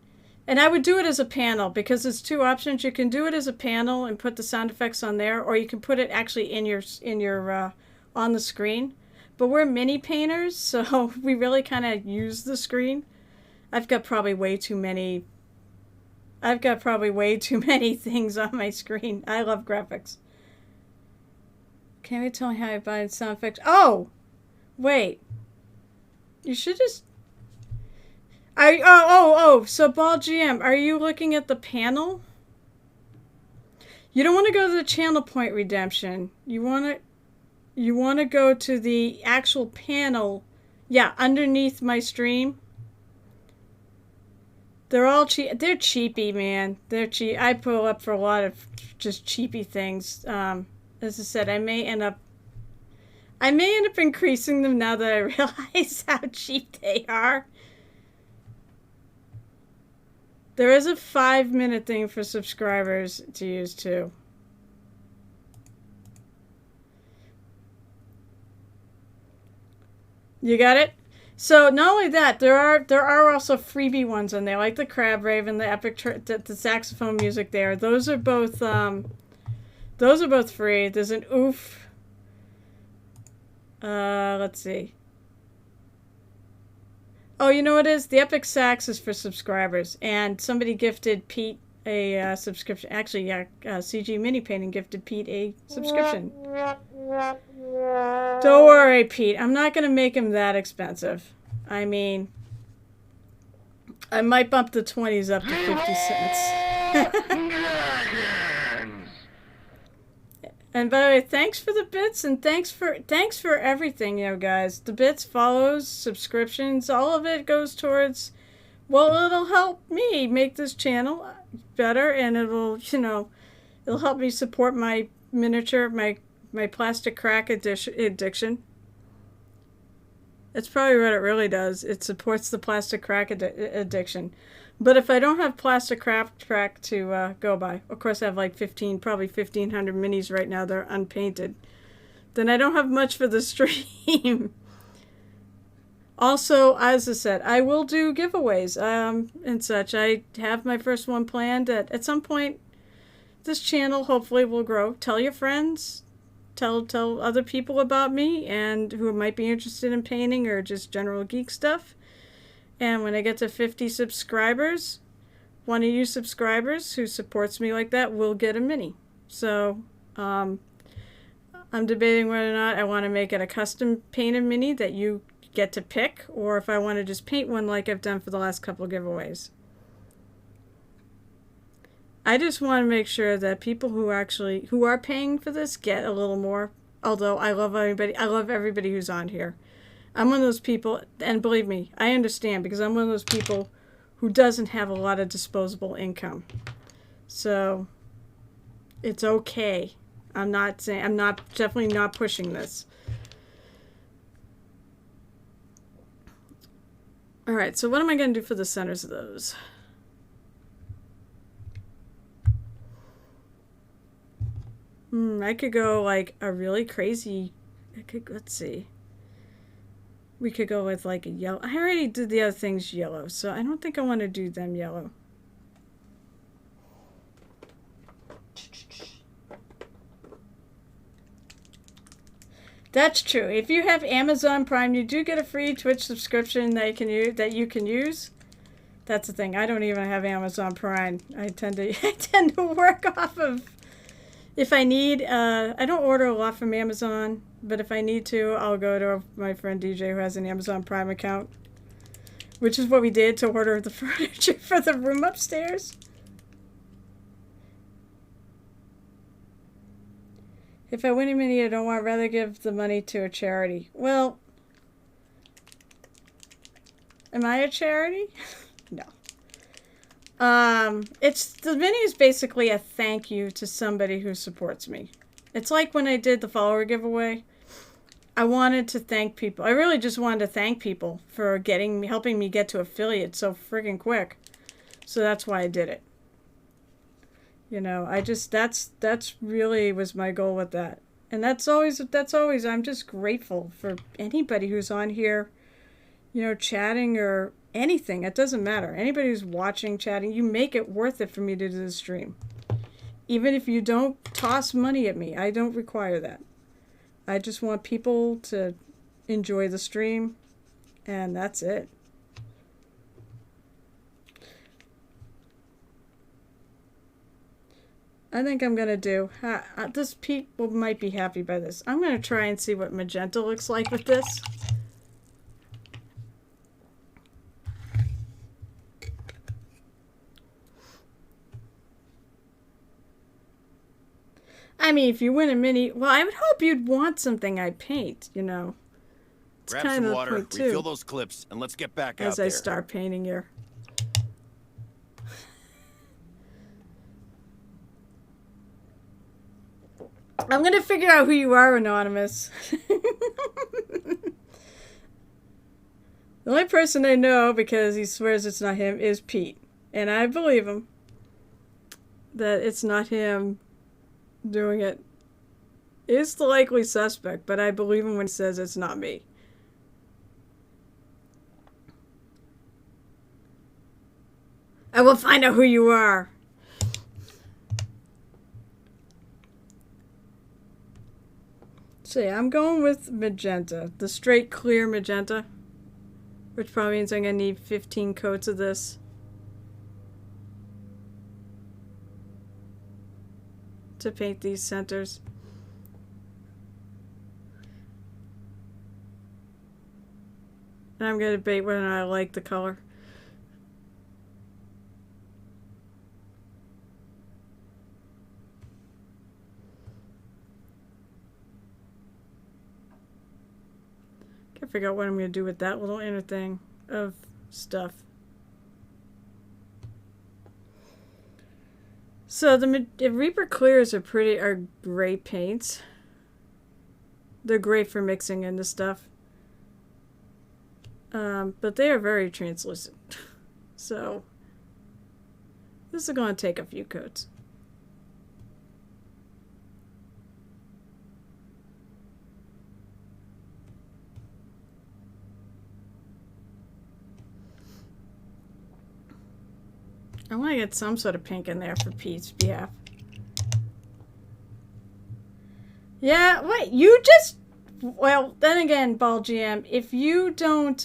Speaker 1: And I would do it as a panel because there's two options. You can do it as a panel and put the sound effects on there, or you can put it actually in your on the screen. But we're mini painters, so we really kind of use the screen. I've got probably way too many things on my screen. I love graphics. Can't we tell me how I buy sound effects? Oh, wait. You should just. So Ball GM, are you looking at the panel? You don't want to go to the channel point redemption. You want to go to the actual panel. Yeah, underneath my stream. They're all cheap. They're cheapy, man. They're cheap. I pull up for a lot of just cheapy things. As I said, I may end up increasing them now that I realize how cheap they are. There is a 5-minute thing for subscribers to use too. You got it? So not only that, there are also freebie ones on there, like the Crab Raven, the Epic, the saxophone music there. Those are both free. There's an oof. Let's see. Oh, you know what it is? The Epic Sax is for subscribers, and somebody gifted Pete a subscription. Actually, yeah, CG Mini Painting gifted Pete a subscription. Don't worry, Pete. I'm not going to make him that expensive. I mean, I might bump the 20s up to 50 cents. And by the way, thanks for the bits and thanks for everything, guys. The bits, follows, subscriptions, all of it goes towards, well, it'll help me make this channel better, and it'll help me support my miniature, my plastic crack addiction. It's probably what it really does. It supports the plastic crack addiction. But if I don't have plastic crack to go by, of course I have like probably 1,500 minis right now. They're unpainted. Then I don't have much for the stream. Also, as I said, I will do giveaways and such. I have my first one planned. At some point, this channel hopefully will grow. Tell your friends. Tell other people about me and who might be interested in painting or just general geek stuff. And when I get to 50 subscribers, one of you subscribers who supports me like that will get a mini. So I'm debating whether or not I want to make it a custom painted mini that you get to pick, or if I want to just paint one like I've done for the last couple of giveaways. I just want to make sure that people who are paying for this get a little more. Although I love everybody who's on here. I'm one of those people, and believe me, I understand, because I'm one of those people who doesn't have a lot of disposable income. So it's okay. I'm definitely not pushing this. All right, so what am I going to do for the centers of those? I could go like a really crazy, let's see. We could go with like a yellow. I already did the other things yellow, so I don't think I want to do them yellow. That's true. If you have Amazon Prime, you do get a free Twitch subscription that you can use. That's the thing. I don't even have Amazon Prime. I tend to work off of, if I need. I don't order a lot from Amazon, but if I need to, I'll go to my friend DJ who has an Amazon Prime account, which is what we did to order the furniture for the room upstairs. If I win a mini, I don't want. I'd rather give the money to a charity. Well, am I a charity? No. It's the mini is basically a thank you to somebody who supports me. It's like when I did the follower giveaway. I wanted to thank people. I really just wanted to thank people for helping me get to affiliate so friggin' quick. So that's why I did it. You know, that's really was my goal with that. And that's always, I'm just grateful for anybody who's on here, you know, chatting or anything. It doesn't matter. Anybody who's watching, chatting, you make it worth it for me to do the stream. Even if you don't toss money at me, I don't require that. I just want people to enjoy the stream, and that's it. I think I'm going to do... this people might be happy by this. I'm going to try and see what magenta looks like with this. I mean, if you win a mini... Well, I would hope you'd want something I paint, you know. It's
Speaker 2: Grab
Speaker 1: kind
Speaker 2: some
Speaker 1: of
Speaker 2: water,
Speaker 1: the point, too.
Speaker 2: refill those clips, and let's get back out
Speaker 1: as
Speaker 2: there.
Speaker 1: I start painting here. I'm going to figure out who you are, Anonymous. The only person I know, because he swears it's not him, is Pete. And I believe him. That it's not him doing it. It's the likely suspect, but I believe him when he says it's not me. I will find out who you are. So yeah, I'm going with magenta. The straight clear magenta. Which probably means I'm going to need 15 coats of this. To paint these centers. And I'm going to debate whether or not I like the color. Gotta figure out what I'm going to do with that little inner thing of stuff. So the Reaper Clears are great paints. They're great for mixing into stuff. But they are very translucent. So this is going to take a few coats. I want to get some sort of pink in there for Pete's behalf. Yeah, wait, you just... Well, then again, Ball GM, if you don't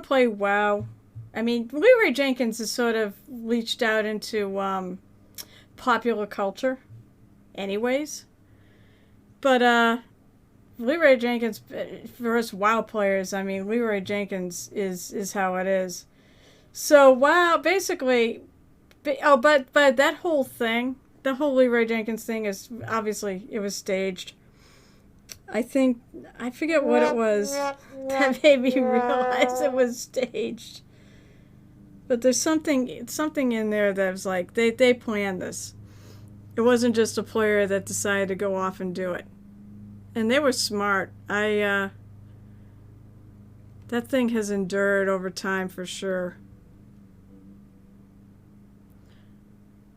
Speaker 1: play WoW, I mean, Leroy Jenkins is sort of leached out into popular culture anyways. But Leroy Jenkins, for us WoW players, I mean, Leroy Jenkins is how it is. So WoW, basically, but that whole thing, the whole Leroy Jenkins thing is, obviously, it was staged. I forget what it was that made me realize it was staged. But there's something in there that was like, they planned this. It wasn't just a player that decided to go off and do it. And they were smart. That thing has endured over time for sure.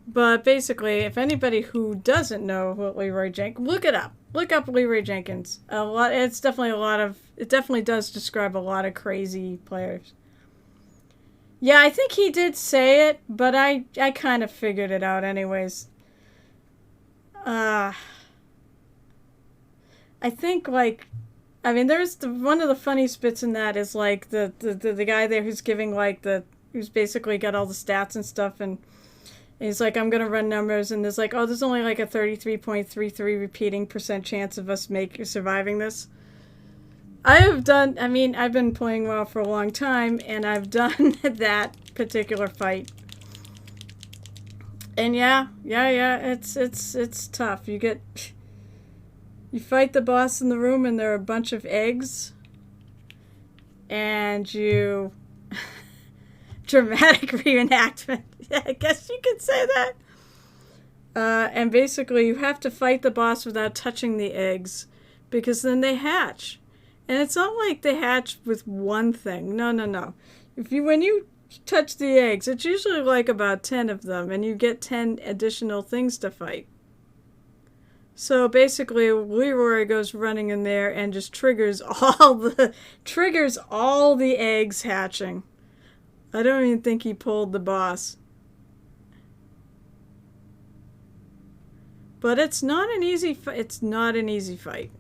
Speaker 1: But basically, if anybody who doesn't know what Leroy Jenkins, look it up. Look up Leroy Jenkins. It definitely does describe a lot of crazy players. Yeah, I think he did say it, but I kind of figured it out anyways. I think like, I mean, there's one of the funniest bits in that is like the guy there who's giving like who's basically got all the stats and stuff, and he's like, I'm gonna run numbers, and there's like, oh, there's only like a 33.33 repeating percent chance of us surviving this. I mean, I've been playing WoW for a long time, and I've done that particular fight. And yeah, it's tough. You fight the boss in the room, and there are a bunch of eggs, and you dramatic reenactment. Yeah, I guess you could say that. And basically, you have to fight the boss without touching the eggs, because then they hatch. And it's not like they hatch with one thing. No. When you touch the eggs, it's usually like about 10 of them, and you get 10 additional things to fight. So basically, Leroy goes running in there and just triggers all the eggs hatching. I don't even think he pulled the boss. But it's not an easy fight.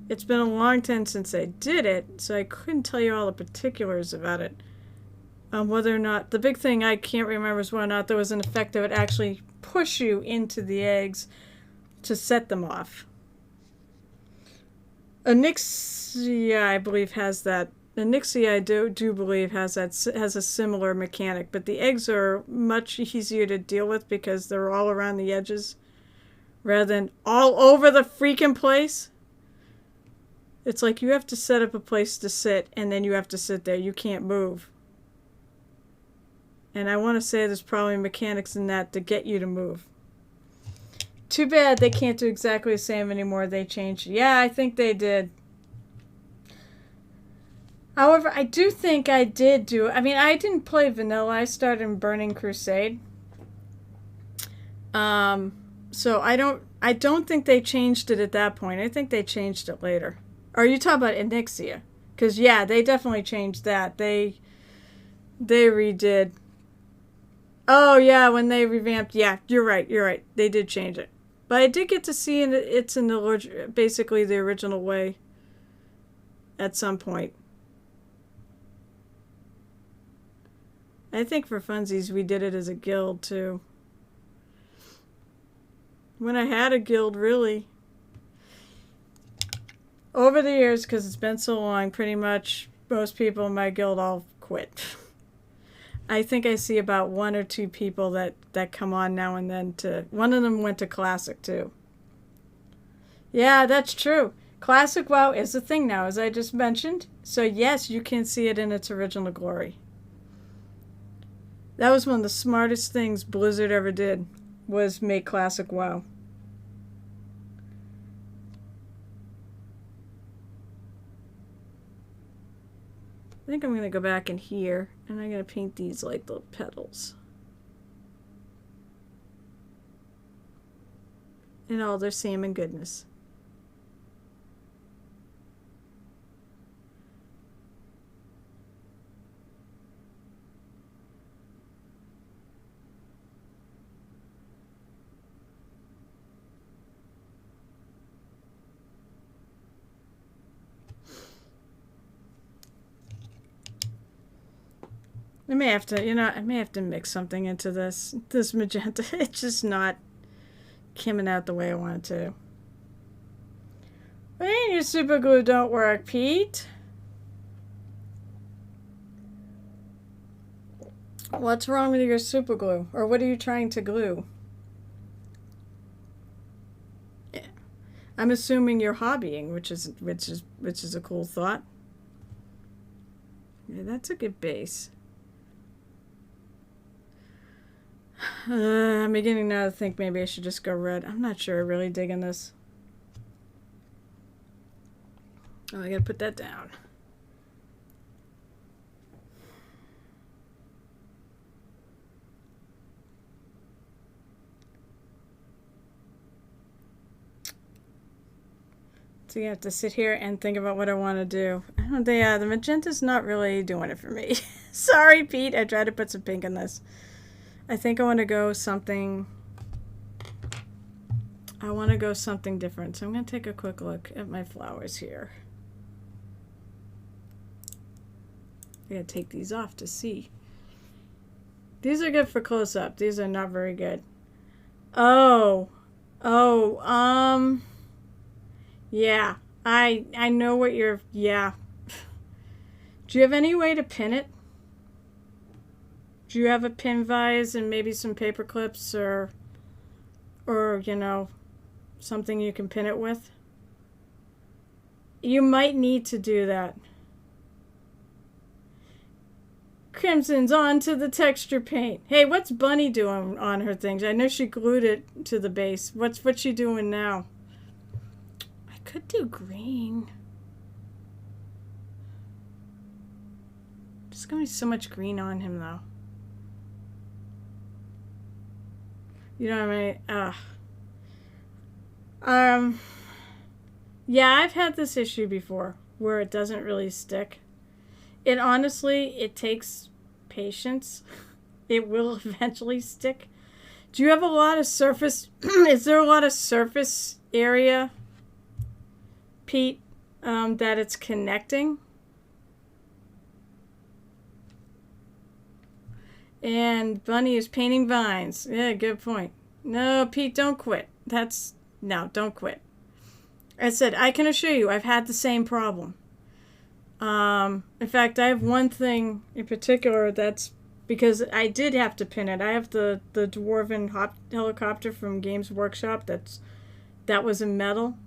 Speaker 1: It's been a long time since I did it, so I couldn't tell you all the particulars about it. Whether or not, the big thing I can't remember is whether or not there was an effect that would actually push you into the eggs to set them off. Onyxia, I believe, has that. Onyxia, I do believe, has a similar mechanic, but the eggs are much easier to deal with because they're all around the edges rather than all over the freaking place. It's like you have to set up a place to sit, and then you have to sit there. You can't move. And I want to say there's probably mechanics in that to get you to move. Too bad they can't do exactly the same anymore. They changed. Yeah, I think they did. However, I do think I did do... I mean, I didn't play vanilla. I started in Burning Crusade. So I don't think they changed it at that point. I think they changed it later. Or are you talking about Onyxia? Because, yeah, they definitely changed that. They redid. Oh, yeah, when they revamped. Yeah, you're right. They did change it. But I did get to see it's in basically the original way at some point. I think for funsies, we did it as a guild, too. When I had a guild, really. Over the years, because it's been so long, pretty much most people in my guild all quit. I think I see about 1 or 2 people that come on now and then one of them went to Classic, too. Yeah, that's true. Classic WoW is a thing now, as I just mentioned. So yes, you can see it in its original glory. That was one of the smartest things Blizzard ever did, was make Classic WoW. I think I'm going to go back in here, and I'm going to paint these like little petals. In all their salmon goodness. I may have to mix something into this magenta. It's just not coming out the way I want it to. Well, your super glue don't work, Pete. What's wrong with your super glue? Or what are you trying to glue? Yeah. I'm assuming you're hobbying, which is a cool thought. Yeah, that's a good base. I'm beginning now to think maybe I should just go red. I'm not sure. I'm really digging this. Oh, I gotta put that down. So you have to sit here and think about what I want to do. I don't think, the magenta's not really doing it for me. Sorry, Pete. I tried to put some pink in this. I think I want to go something... I want to go something different. So I'm going to take a quick look at my flowers here. I gotta take these off to see. These are good for close-up. These are not very good. Oh. Yeah. I know what you're... Yeah. Do you have any way to pin it? Do you have a pin vise and maybe some paper clips or you know, something you can pin it with? You might need to do that. Crimson's on to the texture paint. Hey, what's Bunny doing on her things? I know she glued it to the base. What's she doing now? I could do green. There's gonna be so much green on him though. You know what I mean? Yeah, I've had this issue before where it doesn't really stick. It honestly, it takes patience. It will eventually stick. Do you have a lot of surface? Is there a lot of surface area, Pete, that it's connecting? And Bunny is painting vines. Yeah, good point. No, Pete, don't quit. No, don't quit. I said, I can assure you, I've had the same problem. In fact, I have one thing in particular that's because I did have to pin it. I have the dwarven helicopter from Games Workshop that was in metal,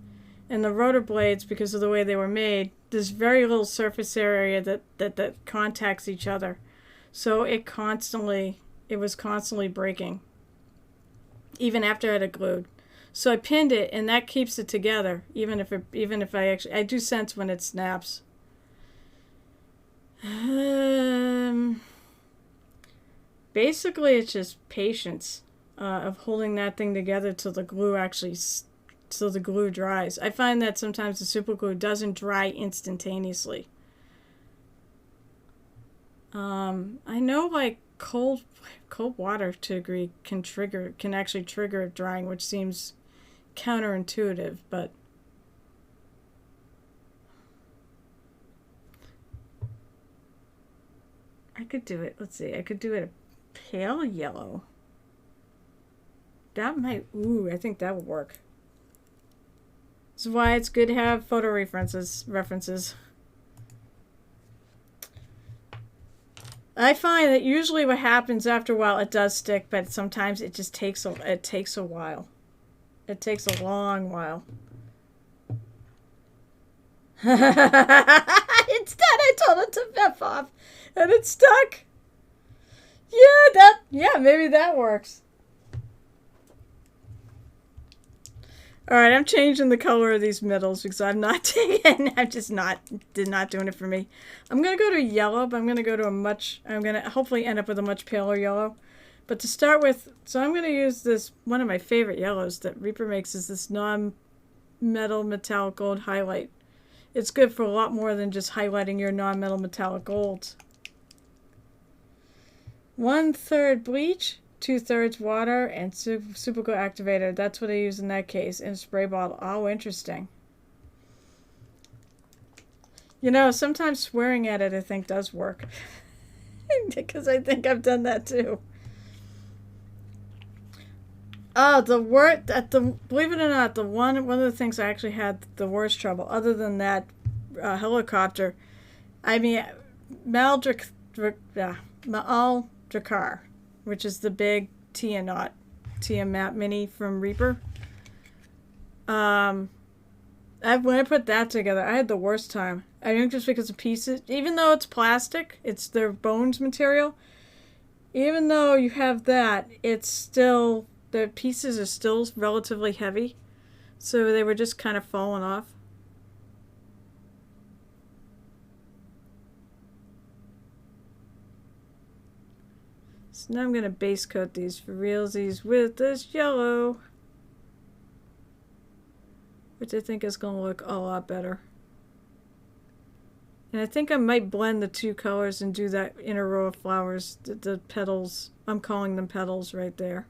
Speaker 1: and the rotor blades, because of the way they were made, there's very little surface area that contacts each other, so it was constantly breaking, even after I had it glued. So I pinned it, and that keeps it together, even if I do sense when it snaps. Basically, it's just patience of holding that thing together till the glue dries. I find that sometimes the super glue doesn't dry instantaneously. I know like cold water to a degree can actually trigger drying, which seems counterintuitive, but I could do it. Let's see. I could do it a pale yellow. That might... Ooh, I think that would work. This is why it's good to have photo references. I find that usually what happens after a while, it does stick, but sometimes it just takes a while. It takes a long while. It's done. I told it to F off. And it's stuck. Yeah, maybe that works. Alright, I'm changing the color of these middles because I'm not doing it for me. I'm going to go to yellow, but I'm going to go to I'm going to hopefully end up with a much paler yellow. But to start with, so I'm going to use this, one of my favorite yellows that Reaper makes is this non-metal metallic gold highlight. It's good for a lot more than just highlighting your non-metal metallic golds. 1/3 bleach, 2/3 water, and super glue activator. That's what I use in that case, in a spray bottle. Oh, interesting. You know, sometimes swearing at it I think does work. Because I think I've done that too. Oh, believe it or not, one of the things I actually had the worst trouble, other than that helicopter, I mean, Maal Drakkar, which is the big Tiamat mini from Reaper. When I put that together, I had the worst time. I think just because the pieces, even though it's plastic, it's their bones material, even though you have that, it's still, the pieces are still relatively heavy, so they were just kind of falling off. So now I'm going to base coat these for realsies with this yellow, which I think is going to look a lot better. And I think I might blend the two colors and do that inner row of flowers, the petals. I'm calling them petals right there.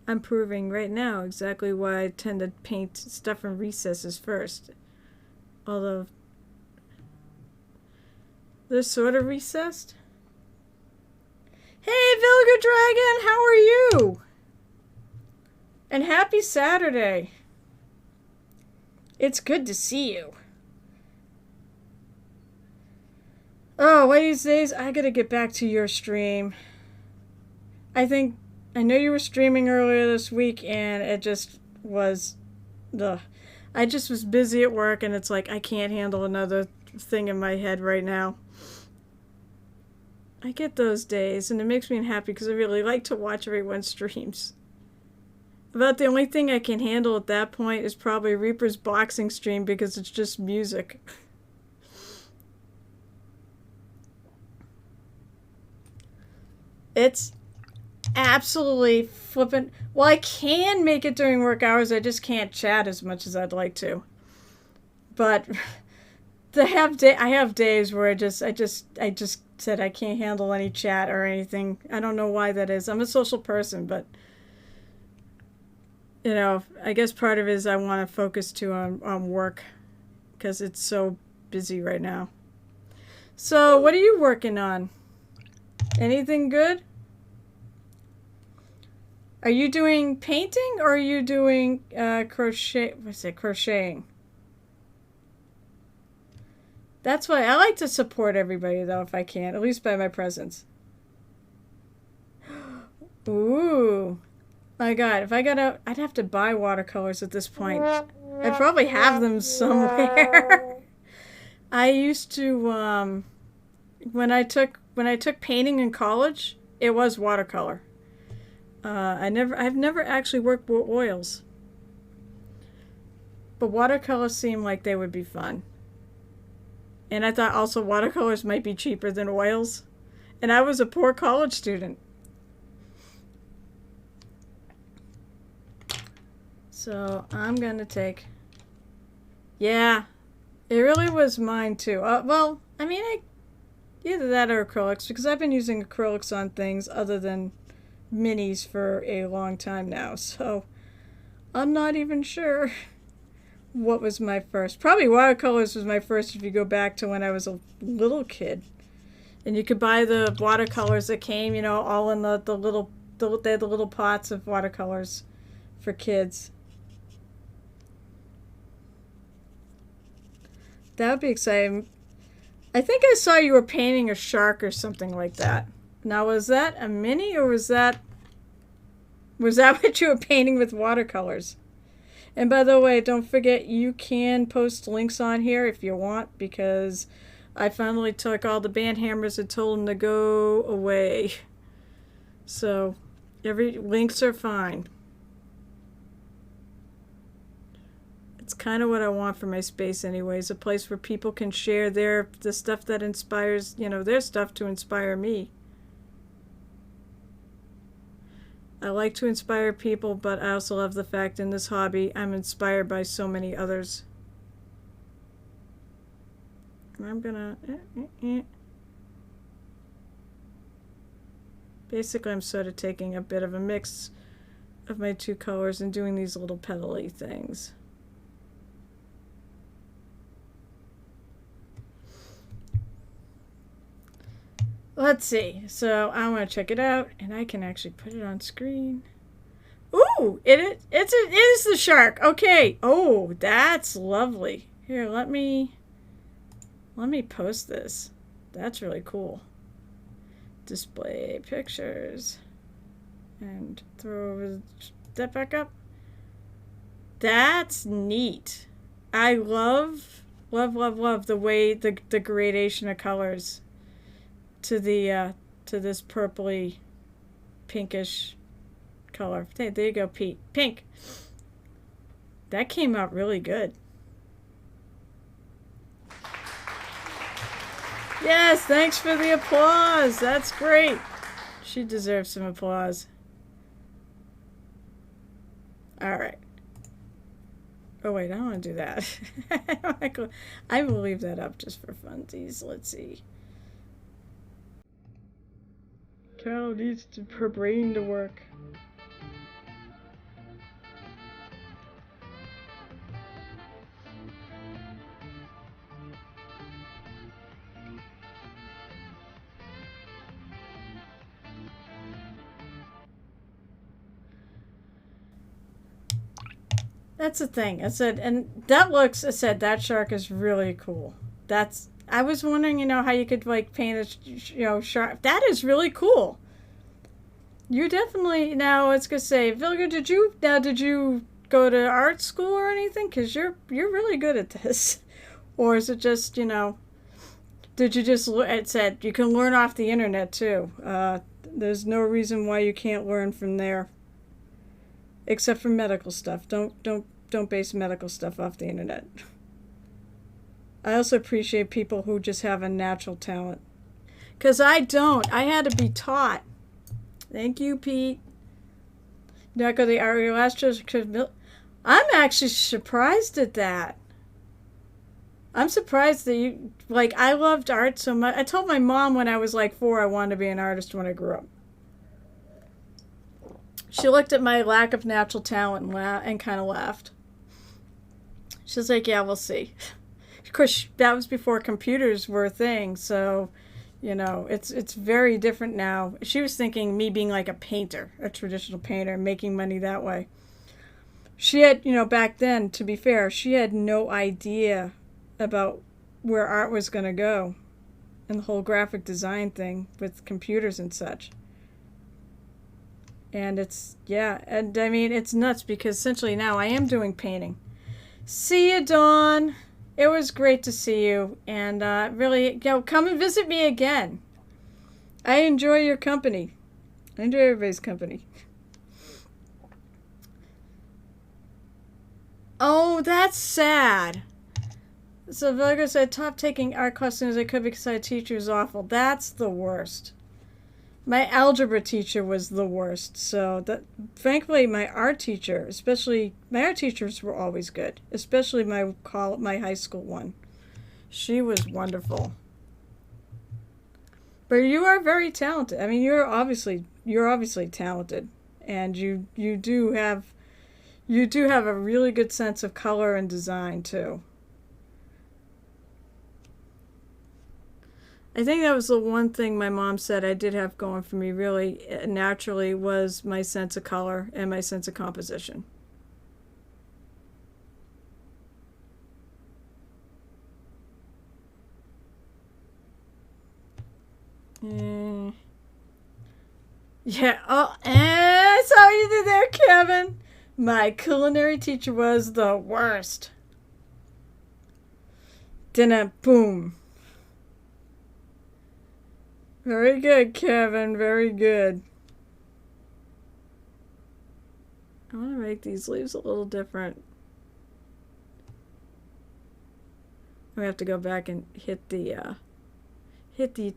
Speaker 1: I'm proving right now exactly why I tend to paint stuff in recesses first. Although they're sort of recessed. Hey, Vilga Dragon, how are you? And happy Saturday. It's good to see you. Oh, one of these days I gotta get back to your stream. I know you were streaming earlier this week and it just was, ugh. I just was busy at work and it's like I can't handle another thing in my head right now. I get those days and it makes me happy because I really like to watch everyone's streams. About the only thing I can handle at that point is probably Reaper's boxing stream because it's just music. It's absolutely flippin'. Well, I can make it during work hours. I just can't chat as much as I'd like to. But I have days where I just said I can't handle any chat or anything. I don't know why that is. I'm a social person, but you know, I guess part of it is I want to focus too on work because it's so busy right now. So, what are you working on? Anything good? Are you doing painting or are you doing crochet? What's it? Crocheting. That's why I like to support everybody, though, if I can, at least by my presence. Ooh. My God, if I got out, I'd have to buy watercolors at this point. I probably have them somewhere. I used to, when I took painting in college, it was watercolor. I've never actually worked with oils, but watercolors seemed like they would be fun. And I thought also watercolors might be cheaper than oils, and I was a poor college student. So I'm gonna take. Yeah, it really was mine too. Well, I mean, either that or acrylics because I've been using acrylics on things other than minis for a long time now. So I'm not even sure what was my first. Probably watercolors was my first if you go back to when I was a little kid, and you could buy the watercolors that came, you know, all in the little they had the little pots of watercolors for kids. That would be exciting. I think I saw you were painting a shark or something like that. Now, was that a mini or was that what you were painting with watercolors? And by the way, don't forget you can post links on here if you want because I finally took all the band hammers and told them to go away. So, links are fine. It's kind of what I want for my space anyways, a place where people can share the stuff that inspires, you know, their stuff to inspire me. I like to inspire people, but I also love the fact in this hobby I'm inspired by so many others. And I'm gonna basically I'm sort of taking a bit of a mix of my two colors and doing these little petally things. Let's see. So I want to check it out, and I can actually put it on screen. Ooh, it is the shark. Okay. Oh, that's lovely. Here, let me post this. That's really cool. Display pictures, and throw that back up. That's neat. I love the way the gradation of colors to this purpley pinkish color. Hey, there you go, Pete. Pink. That came out really good. Yes, thanks for the applause. That's great. She deserves some applause. All right. Oh wait, I don't want to do that. I will leave that up just for funsies. Let's see. Carol needs her brain to work. That's the thing. I said, and that looks. I said that shark is really cool. That's. I was wondering, how you could like paint a, shark. That is really cool. You definitely now. I was gonna say, Vilga, did you go to art school or anything? Because you're really good at this, or is it just Did you just? It said you can learn off the internet too. There's no reason why you can't learn from there, except for medical stuff. Don't base medical stuff off the internet. I also appreciate people who just have a natural talent. Because I don't. I had to be taught. Thank you, Pete. Not go to the area last year. I'm actually surprised at that. I'm surprised that I loved art so much. I told my mom when I was like 4 I wanted to be an artist when I grew up. She looked at my lack of natural talent and kind of laughed. She's like, yeah, we'll see. Of course, that was before computers were a thing, so, it's very different now. She was thinking me being like a painter, a traditional painter, making money that way. She had, back then, to be fair, she had no idea about where art was going to go and the whole graphic design thing with computers and such. And it's nuts because essentially now I am doing painting. See you, Dawn. It was great to see you, and really, come and visit me again. I enjoy your company. I enjoy everybody's company. Oh, that's sad. So Vilga said, top taking art class as soon as I could because my teacher was awful. That's the worst. My algebra teacher was the worst. So frankly, my art teacher, my art teachers were always good, especially my high school one. She was wonderful. But you are very talented. I mean, you're obviously talented, and you do have a really good sense of color and design too. I think that was the one thing my mom said I did have going for me really naturally was my sense of color and my sense of composition. Yeah, oh, and I saw what you did there, Kevin. My culinary teacher was the worst. Dinner, boom. Very good, Kevin. Very good. I want to make these leaves a little different. I have to go back and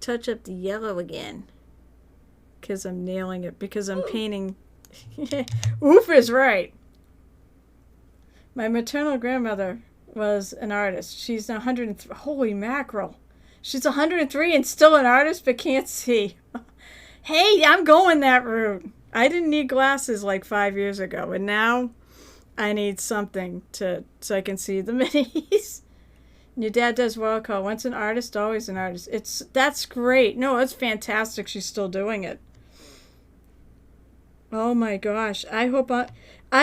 Speaker 1: touch up the yellow again. Because I'm nailing it. Because I'm painting. Oof is right. My maternal grandmother was an artist. She's 103. Holy mackerel. She's 103 and still an artist but can't see. Hey, I'm going that route. I didn't need glasses like 5 years ago, and now I need something so I can see the minis. Your dad does watercolor. Once an artist, always an artist. That's great. No, it's fantastic. She's still doing it. Oh my gosh. I'd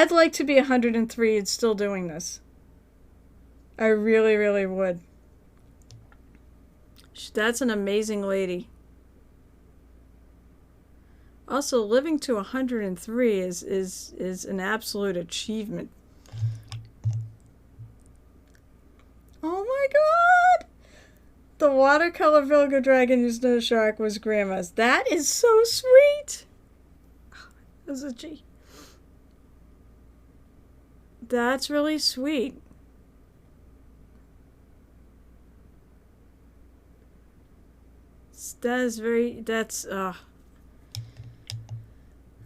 Speaker 1: like to be 103 and still doing this. I really, really would. That's an amazing lady. Also, living to 103 is an absolute achievement. Oh my god! The watercolor Vilga dragon used in a shark was Grandma's. That is so sweet! That's a G. That's really sweet.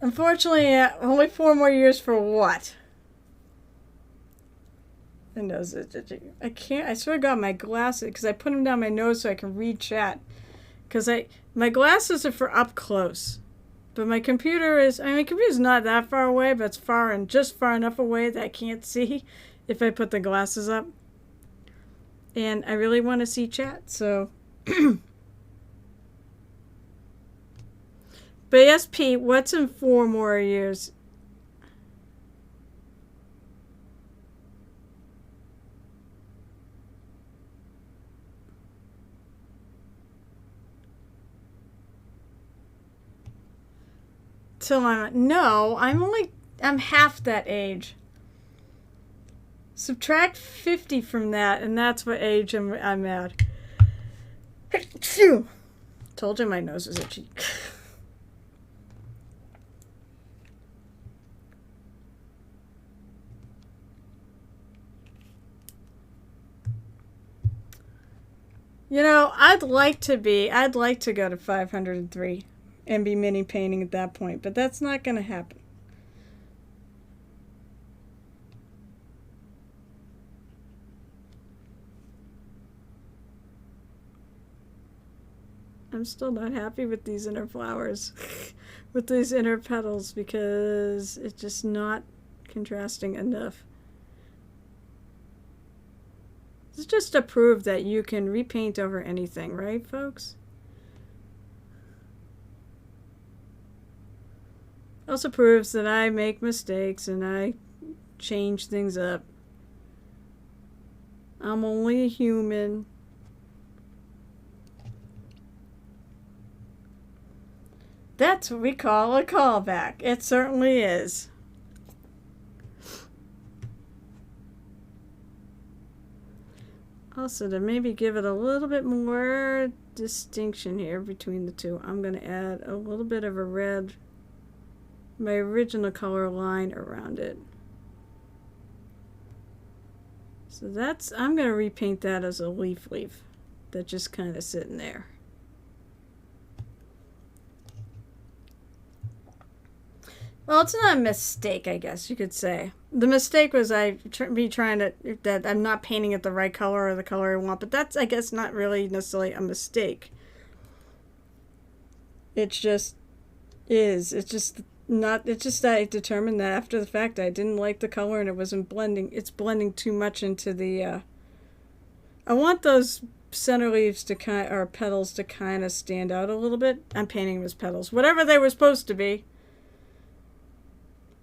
Speaker 1: Unfortunately, only 4 more years for what? I can't, I swear to God, my glasses, because I put them down my nose so I can read chat. Because my glasses are for up close. But my computer's not that far away, but it's just far enough away that I can't see if I put the glasses up. And I really want to see chat, so... But yes, Pete, what's in 4 more years? till I'm half that age. Subtract 50 from that, and that's what age I'm at. Phew. Told you my nose was itchy. You know, I'd like to go to 503 and be mini painting at that point, but that's not going to happen. I'm still not happy with these inner flowers, with these inner petals, because it's just not contrasting enough. It's just to prove that you can repaint over anything, right, folks? Also proves that I make mistakes and I change things up. I'm only a human. That's what we call a callback. It certainly is. Also, to maybe give it a little bit more distinction here between the two, I'm going to add a little bit of a red, my original color line around it. So I'm going to repaint that as a leaf that's just kind of sitting there. Well, it's not a mistake, I guess you could say. The mistake was that I'm not painting it the right color or the color I want, but that's, I guess, not really necessarily a mistake. It just is. It's just that I determined that after the fact I didn't like the color and it wasn't blending. It's blending too much into the, I want those center leaves or petals to kind of stand out a little bit. I'm painting them as petals. Whatever they were supposed to be.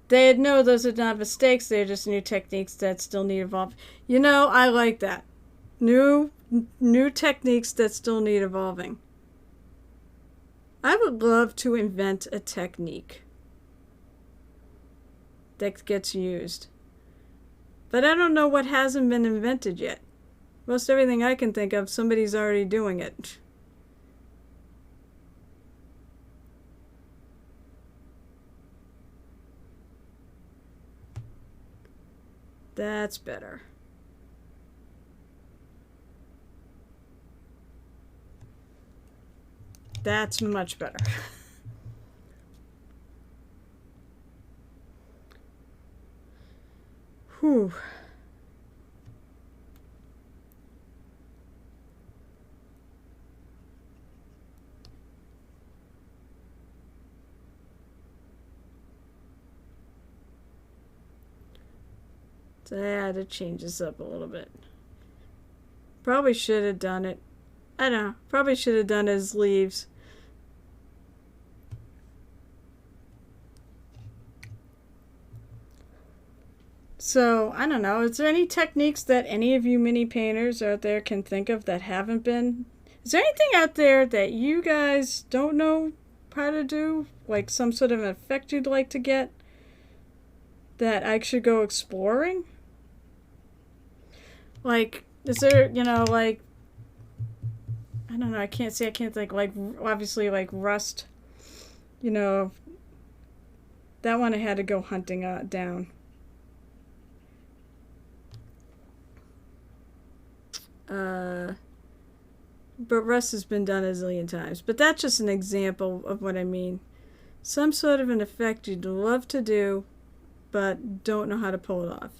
Speaker 1: Those are not mistakes. They're just new techniques that still need evolving. You know, I like that. New techniques that still need evolving. I would love to invent a technique that gets used. But I don't know what hasn't been invented yet. Most everything I can think of, somebody's already doing it. That's better. That's much better. Whew. So I had to change this up a little bit. Probably should have done it. I don't know. Probably should have done it as leaves. So, I don't know. Is there any techniques that any of you mini painters out there can think of that haven't been? Is there anything out there that you guys don't know how to do? Like some sort of effect you'd like to get that I should go exploring? Like, is there, like, I don't know, I can't think, like, obviously, like, rust, that one I had to go hunting down. But rust has been done a zillion times. But that's just an example of what I mean. Some sort of an effect you'd love to do, but don't know how to pull it off.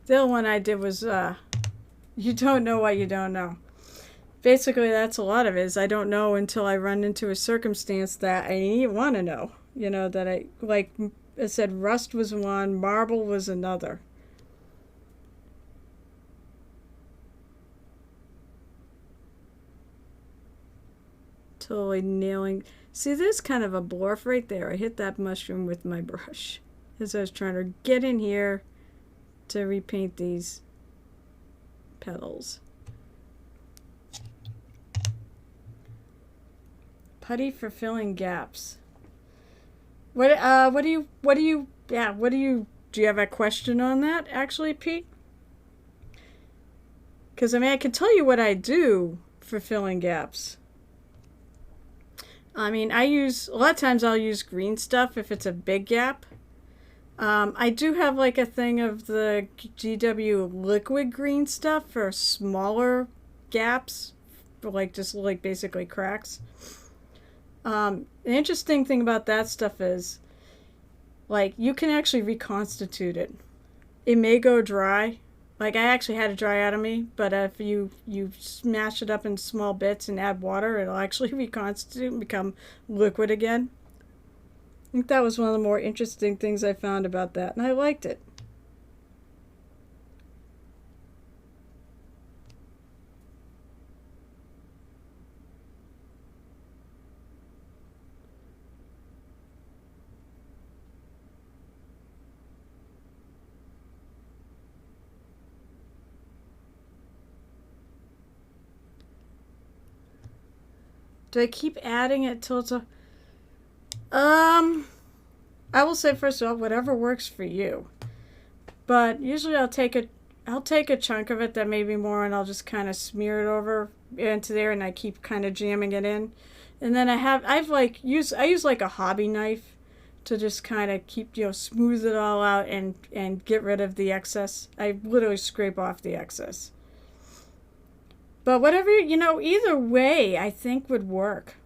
Speaker 1: The other one I did was, you don't know what you don't know. Basically, that's a lot of it, is I don't know until I run into a circumstance that I want to know. That I, like I said, rust was one, marble was another. Totally nailing. See, there's kind of a blurf right there. I hit that mushroom with my brush as I was trying to get in here to repaint these petals. Putty for filling gaps. Do you have a question on that, actually, Pete? Because, I mean, I can tell you what I do for filling gaps. I mean, a lot of times I'll use green stuff if it's a big gap. I do have like a thing of the GW liquid green stuff for smaller gaps, for like just like basically cracks. The interesting thing about that stuff is, like, you can actually reconstitute it. It may go dry. Like, I actually had it dry out of me, but if you smash it up in small bits and add water, it'll actually reconstitute and become liquid again. I think that was one of the more interesting things I found about that, and I liked it. Do I keep adding it till it's a... I will say, first of all, whatever works for you. But usually I'll take a chunk of it that may be more, and I'll just kind of smear it over into there, and I keep kind of jamming it in. And then I use like a hobby knife to just kind of keep, smooth it all out and get rid of the excess. I literally scrape off the excess. But whatever, either way, I think would work.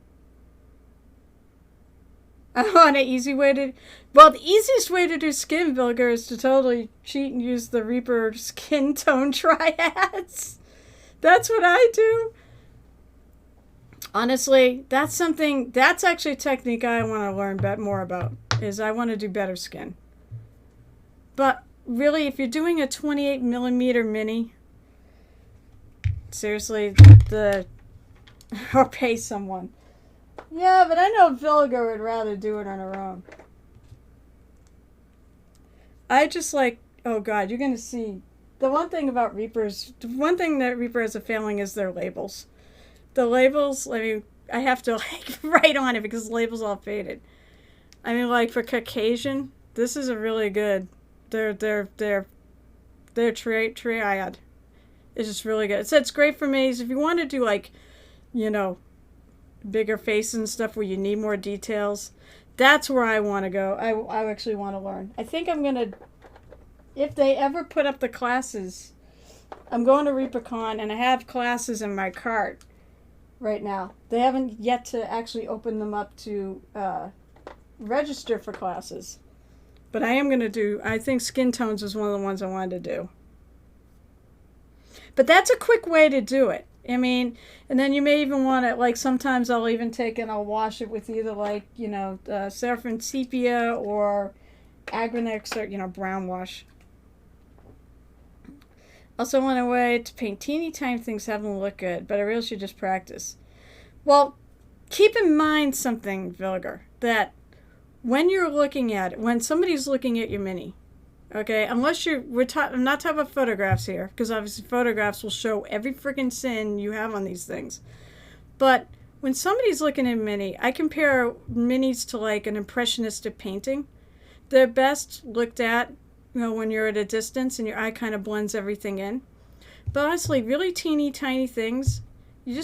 Speaker 1: On an easy way to... Well, the easiest way to do skin vinegar is to totally cheat and use the Reaper skin tone triads. That's what I do. Honestly, that's actually a technique I want to learn more about, is I want to do better skin. But really, if you're doing a 28 millimeter mini, seriously, or pay someone. Yeah, but I know Vilga would rather do it on her own. I just like, oh God, you're going to see. The one thing that Reaper has a failing is their labels. The labels, I mean, I have to like write on it because the label's all faded. I mean, like for Caucasian, this is a really good, their triad. It's just really good. So it's great for me. So if you want to do like, bigger faces and stuff where you need more details, that's where I want to go. I actually want to learn. I think I'm going to, if they ever put up the classes, I'm going to ReaperCon, and I have classes in my cart right now. They haven't yet to actually open them up to register for classes. But I am going to do, I think skin tones is one of the ones I wanted to do. But that's a quick way to do it. I mean, and then you may even want to, like, sometimes I'll even take and I'll wash it with either, like, Seraphim Sepia or Agronix or, brown wash. Also want a way to paint teeny tiny things, have them look good, but I really should just practice. Well, keep in mind something, Vilgar, that when you're looking at it, when somebody's looking at your mini, okay, unless I'm not talking about photographs here, because obviously photographs will show every freaking sin you have on these things. But when somebody's looking at mini, I compare minis to like an impressionistic painting. They're best looked at, when you're at a distance and your eye kind of blends everything in. But honestly, really teeny tiny things, you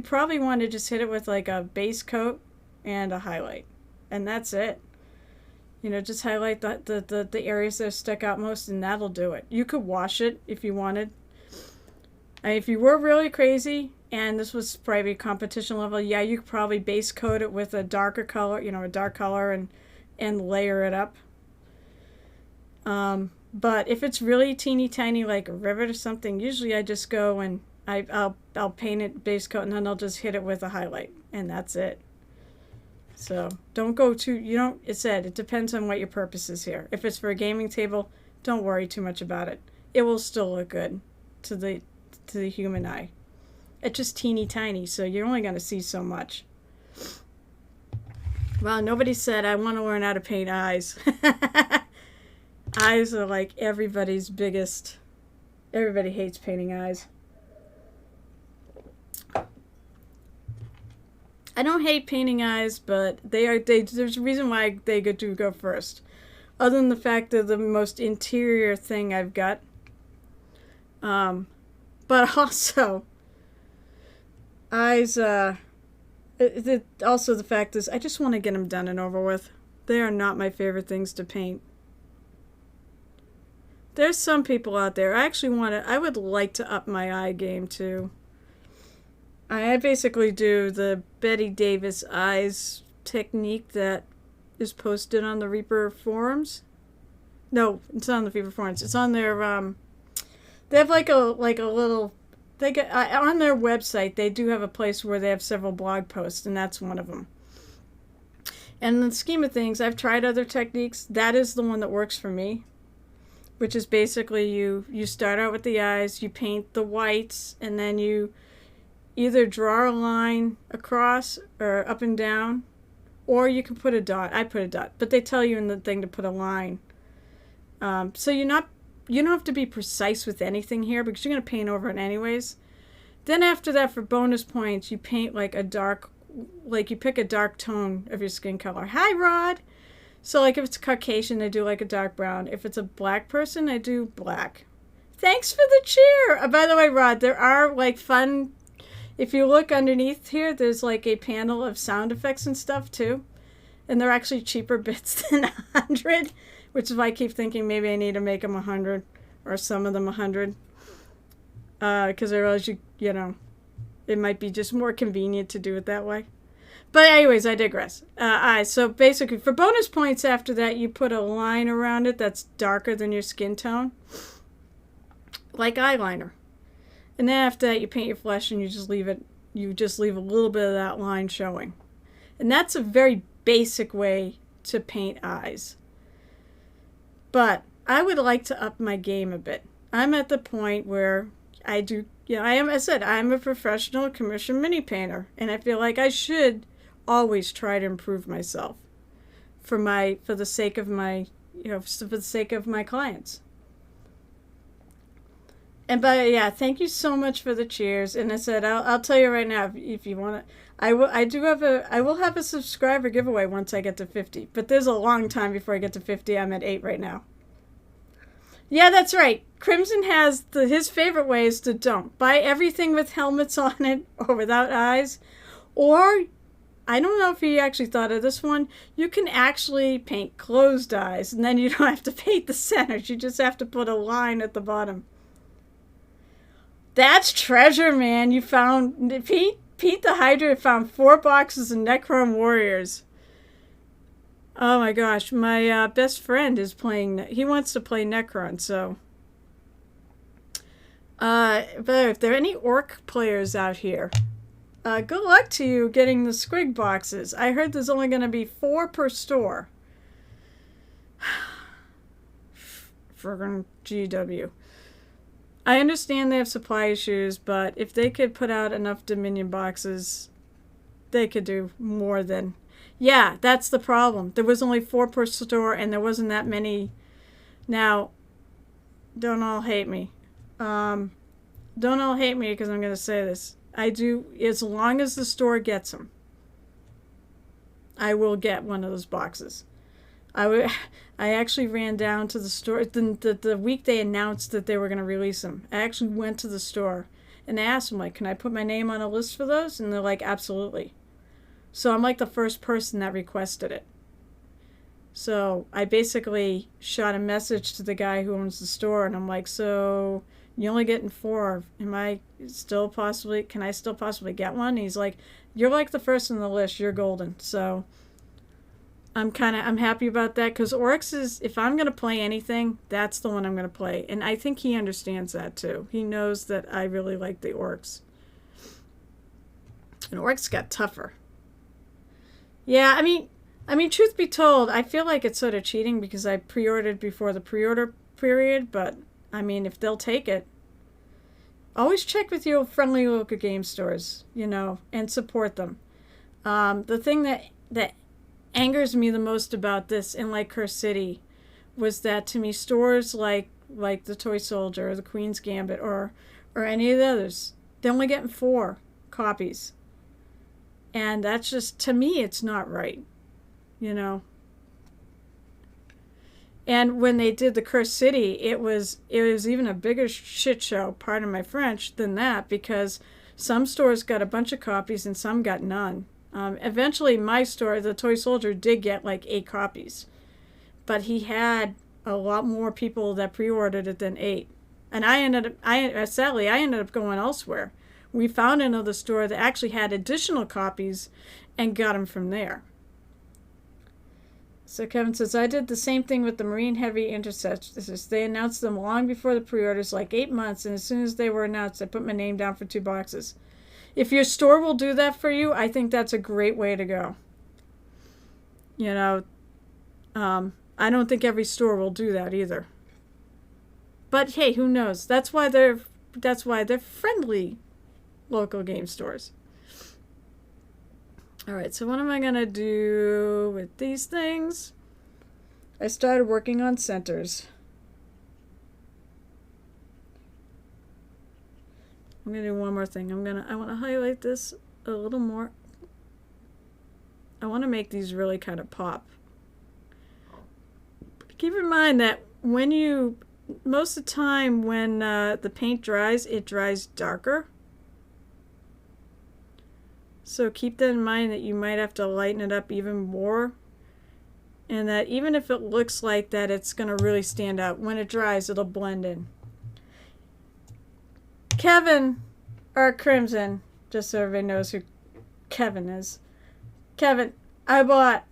Speaker 1: probably want to just hit it with like a base coat and a highlight. And that's it. Just highlight the areas that stick out most, and that'll do it. You could wash it if you wanted. If you were really crazy, and this was probably competition level, yeah, you could probably base coat it with a darker color, a dark color, and layer it up. But if it's really teeny tiny, like a rivet or something, usually I just go and I'll paint it base coat, and then I'll just hit it with a highlight, and that's it. So don't go too, it depends on what your purpose is here. If it's for a gaming table, don't worry too much about it. It will still look good to the human eye. It's just teeny tiny, so you're only going to see so much. Well, nobody said I want to learn how to paint eyes. Eyes are like everybody's biggest. Everybody hates painting eyes. I don't hate painting eyes, but there's a reason why they do go first. Other than the fact they're the most interior thing I've got. But also, eyes, also the fact is, I just want to get them done and over with. They are not my favorite things to paint. There's some people out there, I would like to up my eye game too. I basically do the Betty Davis eyes technique that is posted on the Reaper forums. No, it's not on the Reaper forums. It's on their they have like a little they get on their website. They do have a place where they have several blog posts, and that's one of them. And in the scheme of things, I've tried other techniques. That is the one that works for me, which is basically you start out with the eyes, you paint the whites, and then you either draw a line across or up and down, or you can put a dot. I put a dot, but they tell you in the thing to put a line. So you don't have to be precise with anything here because you're going to paint over it anyways. Then after that, for bonus points, you paint like you pick a dark tone of your skin color. Hi, Rod! So like if it's Caucasian, I do like a dark brown. If it's a black person, I do black. Thanks for the cheer! By the way, Rod, there are like fun... If you look underneath here, there's like a panel of sound effects and stuff too. And they're actually cheaper bits than 100, which is why I keep thinking maybe I need to make them 100 or some of them 100. Because I realize it might be just more convenient to do it that way. But anyways, I digress. So basically, for bonus points after that, you put a line around it that's darker than your skin tone. Like eyeliner. And then after that, you paint your flesh and you just leave a little bit of that line showing. And that's a very basic way to paint eyes. But I would like to up my game a bit. I'm at the point where I'm a professional commission mini painter. And I feel like I should always try to improve myself for the sake of my clients. And thank you so much for the cheers. And I said, I'll tell you right now, if you want to, I will have a subscriber giveaway once I get to 50. But there's a long time before I get to 50. I'm at 8 right now. Yeah, that's right. Crimson has his favorite way is to don't buy everything with helmets on it or without eyes. Or, I don't know if he actually thought of this one, you can actually paint closed eyes. And then you don't have to paint the centers. You just have to put a line at the bottom. That's treasure, man. You found... Pete the Hydra found 4 boxes of Necron Warriors. Oh my gosh. My best friend is playing... He wants to play Necron, so... But if there are any orc players out here, good luck to you getting the squig boxes. I heard there's only going to be 4 per store. Friggin' GW. I understand they have supply issues, but if they could put out enough Dominion boxes, they could do more than... Yeah, that's the problem. There was only 4 per store, and there wasn't that many. Now, don't all hate me. Don't all hate me because I'm going to say this. I do, as long as the store gets them, I will get one of those boxes. I actually ran down to the store the week they announced that they were going to release them. I actually went to the store and asked them, like, can I put my name on a list for those? And they're like, absolutely. So I'm like the first person that requested it. So I basically shot a message to the guy who owns the store, and I'm like, so you're only getting 4. Can I still possibly get one? And he's like, you're like the first on the list. You're golden. So I'm happy about that, because Oryx is, if I'm going to play anything, that's the one I'm going to play. And I think he understands that too. He knows that I really like the Oryx. And Oryx got tougher. Yeah, I mean, truth be told, I feel like it's sort of cheating because I pre-ordered before the pre-order period, but I mean, if they'll take it, always check with your friendly local game stores, and support them. The thing that angers me the most about this in like Curse City was that, to me, stores like the Toy Soldier or the Queen's Gambit or any of the others, they're only getting 4 copies. And that's just, to me, it's not right, you know. And when they did the Cursed City, it was even a bigger shit show, pardon my French, than that, because some stores got a bunch of copies and some got none. Eventually, my store, the Toy Soldier, did get like 8 copies, but he had a lot more people that pre-ordered it than 8. And sadly, I ended up going elsewhere. We found another store that actually had additional copies, and got them from there. So Kevin says, I did the same thing with the Marine Heavy Intercessors. They announced them long before the pre-orders, like 8 months, and as soon as they were announced, I put my name down for 2 boxes. If your store will do that for you, I think that's a great way to go. You know, I don't think every store will do that either. But hey, who knows? That's why they're friendly local game stores. All right, so what am I going to do with these things? I started working on centers. I'm going to do one more thing. I want to highlight this a little more. I want to make these really kind of pop. Keep in mind that most of the time when the paint dries, it dries darker. So keep that in mind, that you might have to lighten it up even more. And that even if it looks like that it's going to really stand out, when it dries, it'll blend in. Kevin, or Crimson, just so everybody knows who Kevin is. Kevin, I bought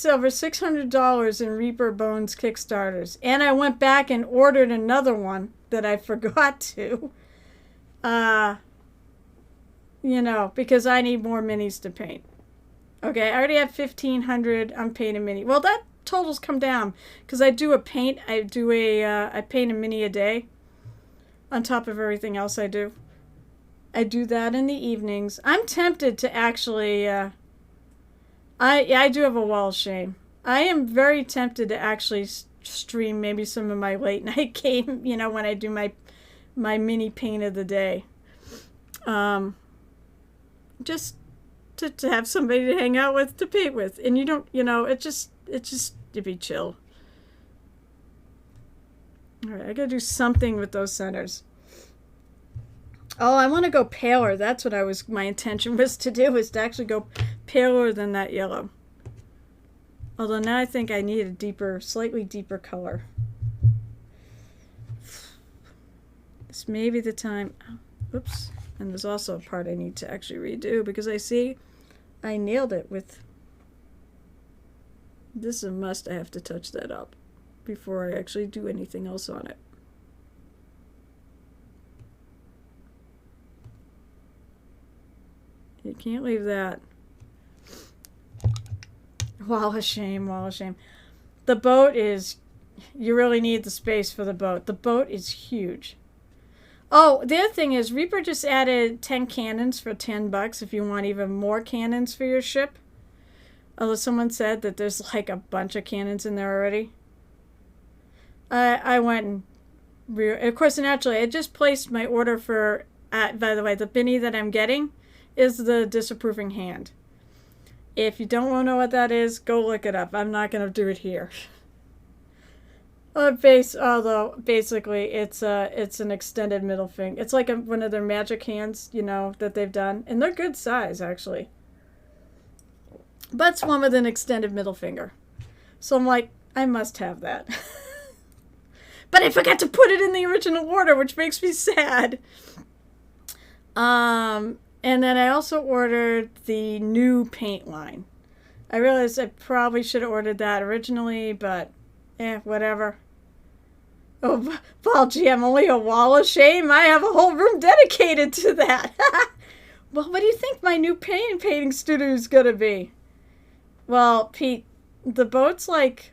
Speaker 1: over $600 in Reaper Bones Kickstarters. And I went back and ordered another one that I forgot to. Because I need more minis to paint. Okay, I already have 1,500 unpainted mini. Well, that totals come down because I paint a mini a day on top of everything else I do. I do that in the evenings. I'm tempted to actually, I do have a wall of shame. I am very tempted to actually stream maybe some of my late night game, when I do my mini paint of the day. Just to have somebody to hang out with, to paint with. And you don't, to be chill. All right, I gotta do something with those centers. Oh, I want to go paler. That's what my intention was to do, was to actually go paler than that yellow. Although now I think I need a slightly deeper color. This may be the time. Oops. And there's also a part I need to actually redo, because I nailed it with, this is a must. I have to touch that up before I actually do anything else on it. You can't leave that. Wall of shame, wall of shame. The boat you really need the space for the boat. The boat is huge. Oh, the other thing is, Reaper just added 10 cannons for $10 if you want even more cannons for your ship. Although someone said that there's like a bunch of cannons in there already. I went and, of course, naturally, I just placed my order for, by the way, the mini that I'm getting is the disapproving hand. If you don't want to know what that is, go look it up. I'm not going to do it here. Although basically it's an extended middle finger. It's like one of their magic hands, that they've done, and they're good size actually. But it's one with an extended middle finger, so I'm like, I must have that. But I forgot to put it in the original order, which makes me sad. And then I also ordered the new paint line. I realized I probably should have ordered that originally, but whatever. Oh, Paul G, I'm only a wall of shame. I have a whole room dedicated to that. Well, what do you think my new painting studio is going to be? Well, Pete, the boat's like,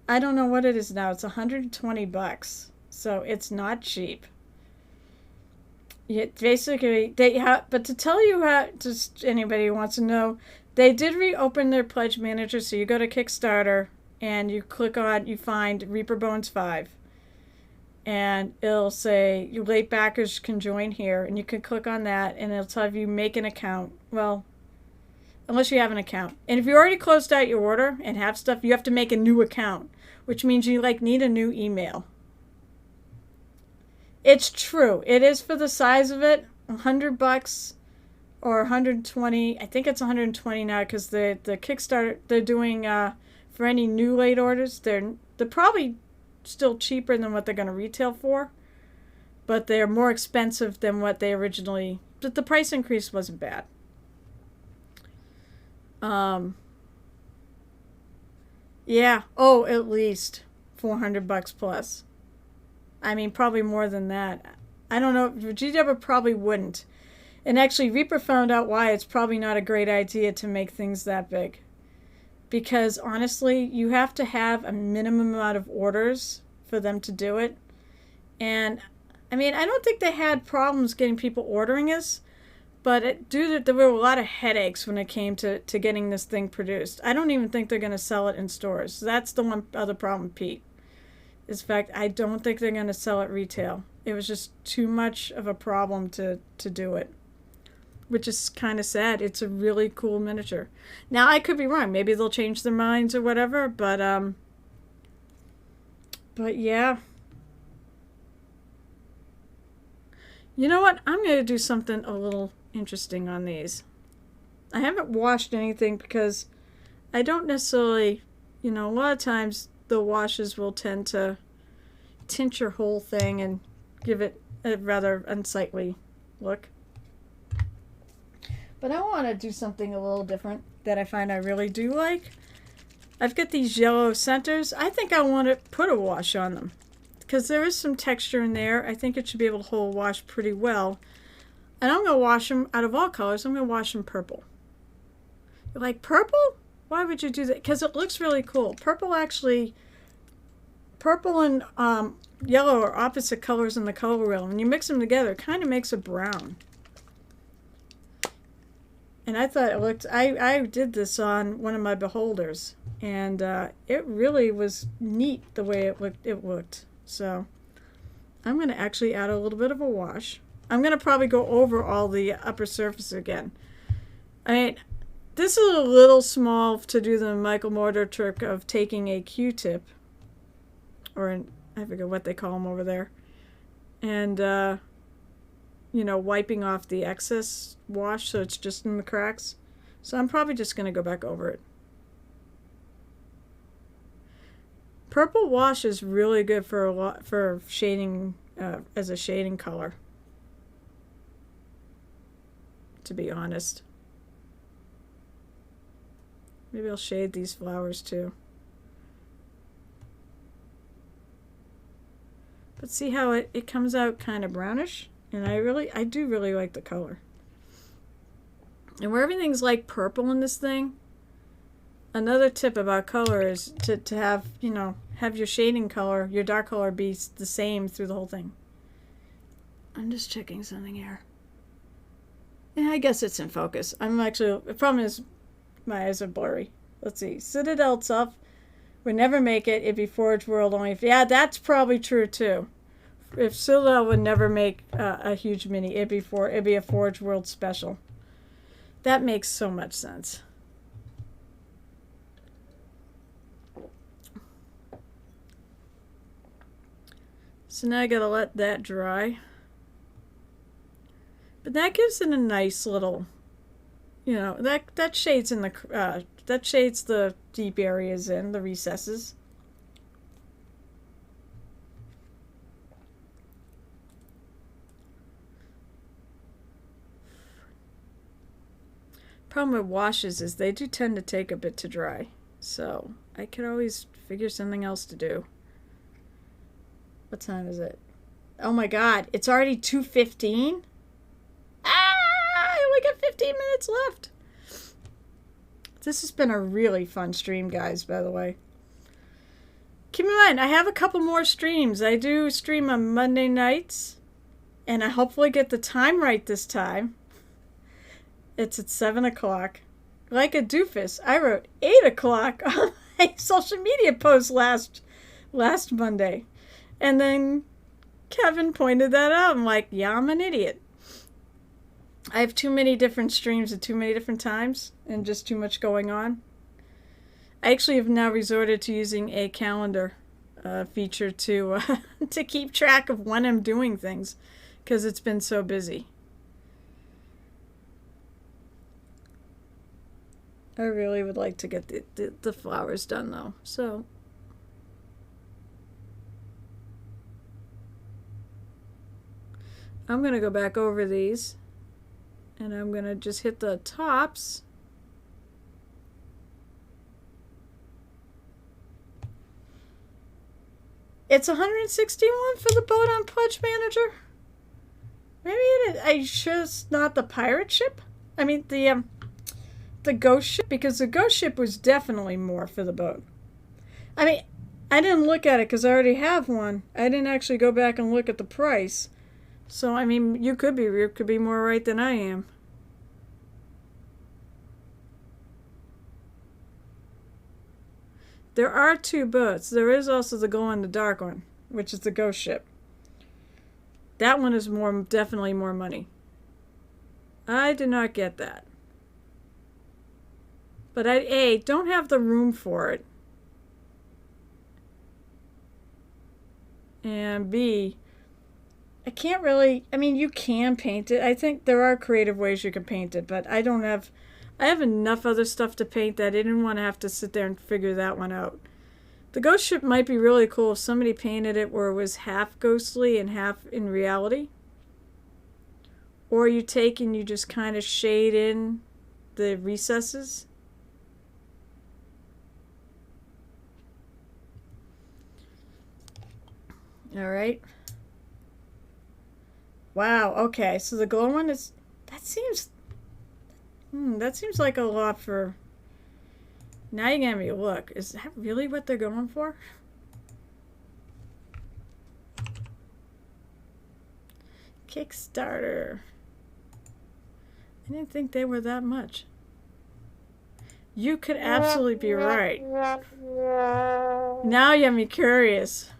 Speaker 1: I don't know what it is now. It's $120. So it's not cheap. Basically, but to tell you how, just anybody who wants to know, they did reopen their pledge manager. So you go to Kickstarter and you find Reaper Bones 5. And it'll say your late backers can join here, and you can click on that, and it'll tell you make an account. Well, unless you have an account. And if you already closed out your order and have stuff, you have to make a new account, which means you need a new email. It's true. It is for the size of it, $100 or 120. I think it's 120 now because the Kickstarter they're doing for any new late orders. They're probably still cheaper than what they're going to retail for, but they're more expensive than what they originally. But the price increase wasn't bad. Yeah. Oh, at least $400 plus. I mean, probably more than that. I don't know. GW probably wouldn't. And actually, Reaper found out why it's probably not a great idea to make things that big. Because honestly, you have to have a minimum amount of orders for them to do it. And I mean, I don't think they had problems getting people ordering this, but there were a lot of headaches when it came to getting this thing produced. I don't even think they're going to sell it in stores. That's the one other problem, Pete. In fact, I don't think they're going to sell it retail. It was just too much of a problem to do it, which is kind of sad. It's a really cool miniature. Now, I could be wrong. Maybe they'll change their minds or whatever, but yeah. You know what? I'm going to do something a little interesting on these. I haven't washed anything because I don't necessarily, a lot of times the washes will tend to tint your whole thing and give it a rather unsightly look. But I want to do something a little different that I find I really do like. I've got these yellow centers. I think I want to put a wash on them because there is some texture in there. I think it should be able to hold a wash pretty well. And I'm going to wash them out of all colors. I'm going to wash them purple. You're like, purple? Why would you do that? Because it looks really cool. Purple and yellow are opposite colors in the color wheel. When you mix them together, it kind of makes a brown. And I thought it looked, I did this on one of my beholders. And it really was neat the way it looked. So I'm going to actually add a little bit of a wash. I'm going to probably go over all the upper surface again. I mean, this is a little small to do the Michael Mortar trick of taking a Q-tip, or I forget what they call them over there, and, wiping off the excess wash so it's just in the cracks. So I'm probably just going to go back over it. Purple wash is really good for shading, as a shading color, to be honest. Maybe I'll shade these flowers too. But see how it comes out kind of brownish? And I do really like the color. And where everything's like purple in this thing, another tip about color is to have, have your shading color, your dark color be the same through the whole thing. I'm just checking something here. Yeah, I guess it's in focus. The problem is my eyes are blurry. Let's see. Citadel itself would never make it. It'd be Forge World only. Yeah, that's probably true too. If Citadel would never make a huge mini, it'd be a Forge World special. That makes so much sense. So now I gotta let that dry. But that gives it a nice little, that shades in that shades the deep areas in the recesses. Problem with washes is they do tend to take a bit to dry, so I could always figure something else to do. What time is it? Oh my God, it's already 2:15. I only got 15 minutes left. This has been a really fun stream, guys, by the way. Keep in mind, I have a couple more streams. I do stream on Monday nights, and I hopefully get the time right this time. It's at 7 o'clock. Like a doofus, I wrote 8 o'clock on my social media post last Monday. And then Kevin pointed that out. I'm like, yeah, I'm an idiot. I have too many different streams at too many different times and just too much going on. I actually have now resorted to using a calendar feature to to keep track of when I'm doing things because it's been so busy. I really would like to get the flowers done though. So I'm going to go back over these and I'm going to just hit the tops. It's 161 for the boat on Pledge Manager. Maybe I sure it's not the pirate ship. I mean the ghost ship, because the ghost ship was definitely more for the boat. I mean, I didn't look at it because I already have one. I didn't actually go back and look at the price. So I mean, you could be more right than I am. There are two boats. There is also the glow in the dark one, which is the ghost ship. That one is definitely more money. I did not get that. But I, A, don't have the room for it. And B, I can't really, I mean, you can paint it. I think there are creative ways you can paint it, but I have enough other stuff to paint that I didn't want to have to sit there and figure that one out. The ghost ship might be really cool if somebody painted it where it was half ghostly and half in reality. Or you take and you just kind of shade in the recesses. All right. Wow. Okay. So the glow one is, that seems like a lot for. Now you're gonna have me look. Is that really what they're going for? Kickstarter. I didn't think they were that much. You could absolutely be right. Now you have me curious.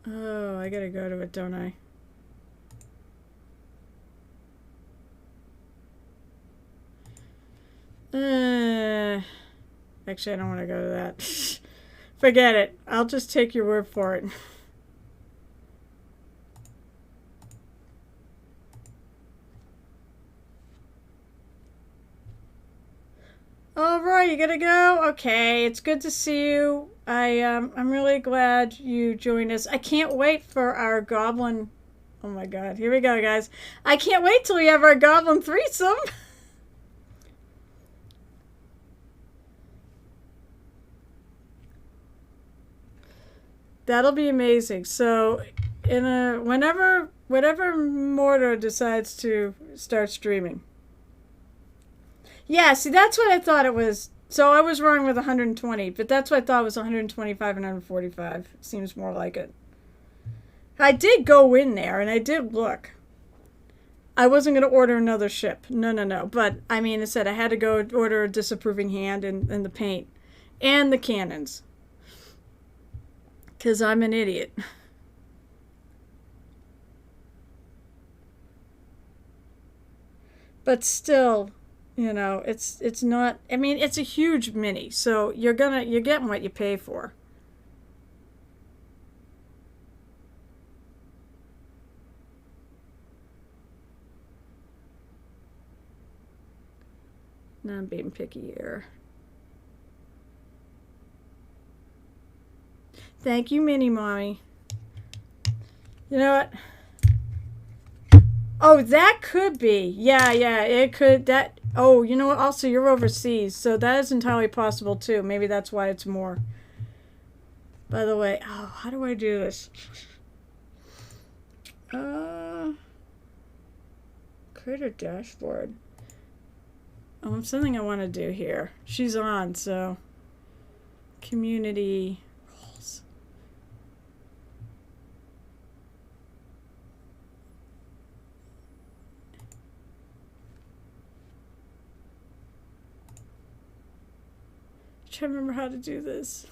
Speaker 1: Oh, I gotta go to it, don't I? Actually, I don't want to go to that. Forget it. I'll just take your word for it. All right, you gotta go. Okay, it's good to see you. I'm really glad you joined us. I can't wait for our goblin. Oh my God, here we go, guys. I can't wait till we have our goblin threesome. That'll be amazing. So, whenever Mortar decides to start streaming. Yeah, see, that's what I thought it was. So I was wrong with 120, but that's what I thought was 125 and 145. Seems more like it. I did go in there and I did look. I wasn't going to order another ship. No. But, I mean, I said I had to go order a disapproving hand and the paint. And the cannons. Because I'm an idiot. But still, you know, it's not, I mean, it's a huge mini, so you're getting what you pay for. Now I'm being picky here. Thank you, Mini Mommy. You know what? Oh, that could be. Yeah, it could. That. Oh, you know what? Also, you're overseas, so that is entirely possible too. Maybe that's why it's more. By the way, oh, how do I do this? Create a dashboard. Oh, something I want to do here. She's on, so community roles. I'm trying to remember how to do this.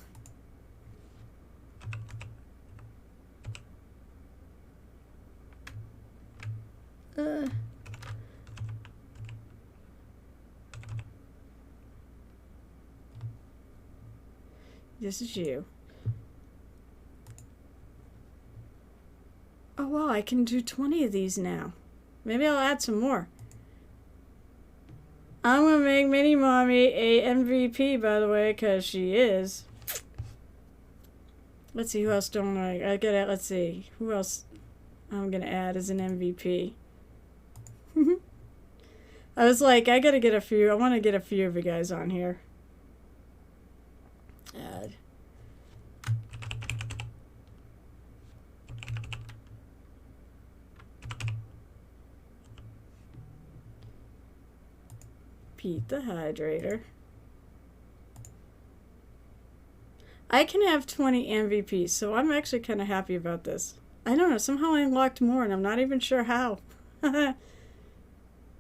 Speaker 1: This is you. Oh, wow, I can do 20 of these now. Maybe I'll add some more. I'm going to make Mini Mommy a MVP, by the way, because she is. Let's see, who else don't I gotta, let's see, who else I'm going to add as an MVP. I was like, I gotta get a few, I want to get a few of you guys on here. Add. Pete the Hydrator. I can have 20 MVPs, so I'm actually kind of happy about this. I don't know, somehow I unlocked more and I'm not even sure how. I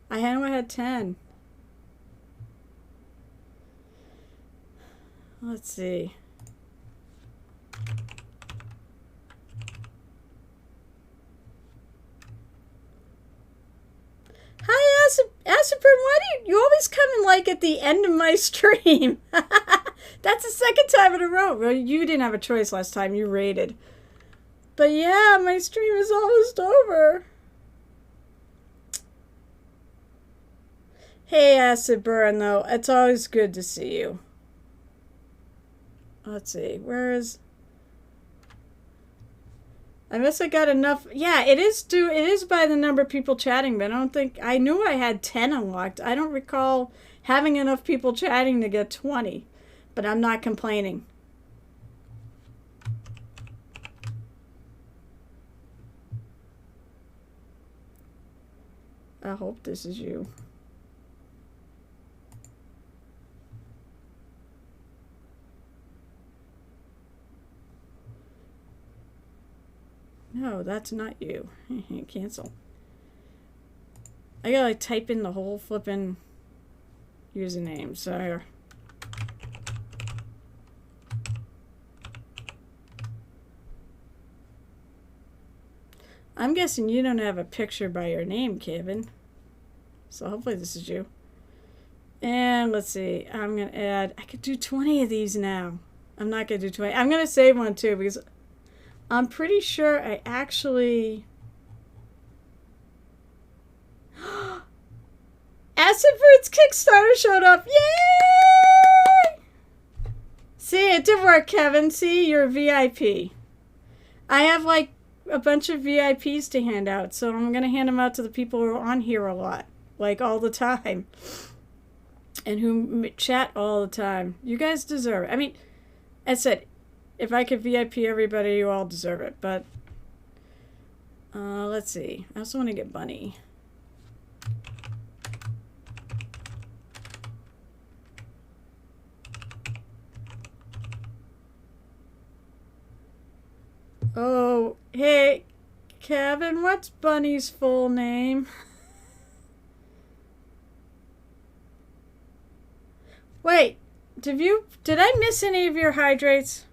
Speaker 1: know I had 10. Let's see. Hi, Asperburn, why do you always come in like at the end of my stream? That's the second time in a row. Well, you didn't have a choice last time. You raided. But yeah, my stream is almost over. Hey, Asperburn, though. It's always good to see you. Let's see. Where is... I guess I got enough. Yeah, it is by the number of people chatting, but I don't think... I knew I had 10 unlocked. I don't recall having enough people chatting to get 20. But I'm not complaining. I hope this is you. No, that's not you. Cancel. I gotta like type in the whole flippin' username. So I'm guessing you don't have a picture by your name, Kevin. So hopefully this is you. And let's see. I'm gonna add. I could do 20 of these now. I'm not gonna do 20. I'm gonna save one too because I'm pretty sure I actually... Asperbird's Kickstarter showed up! Yay! See, it did work, Kevin. See, you're a VIP. I have, like, a bunch of VIPs to hand out, so I'm going to hand them out to the people who are on here a lot. Like, all the time. And who chat all the time. You guys deserve it. I mean, I said... If I could VIP everybody, you all deserve it. But, let's see. I also want to get Bunny. Oh, hey, Kevin, what's Bunny's full name? Wait, did I miss any of your hydrates?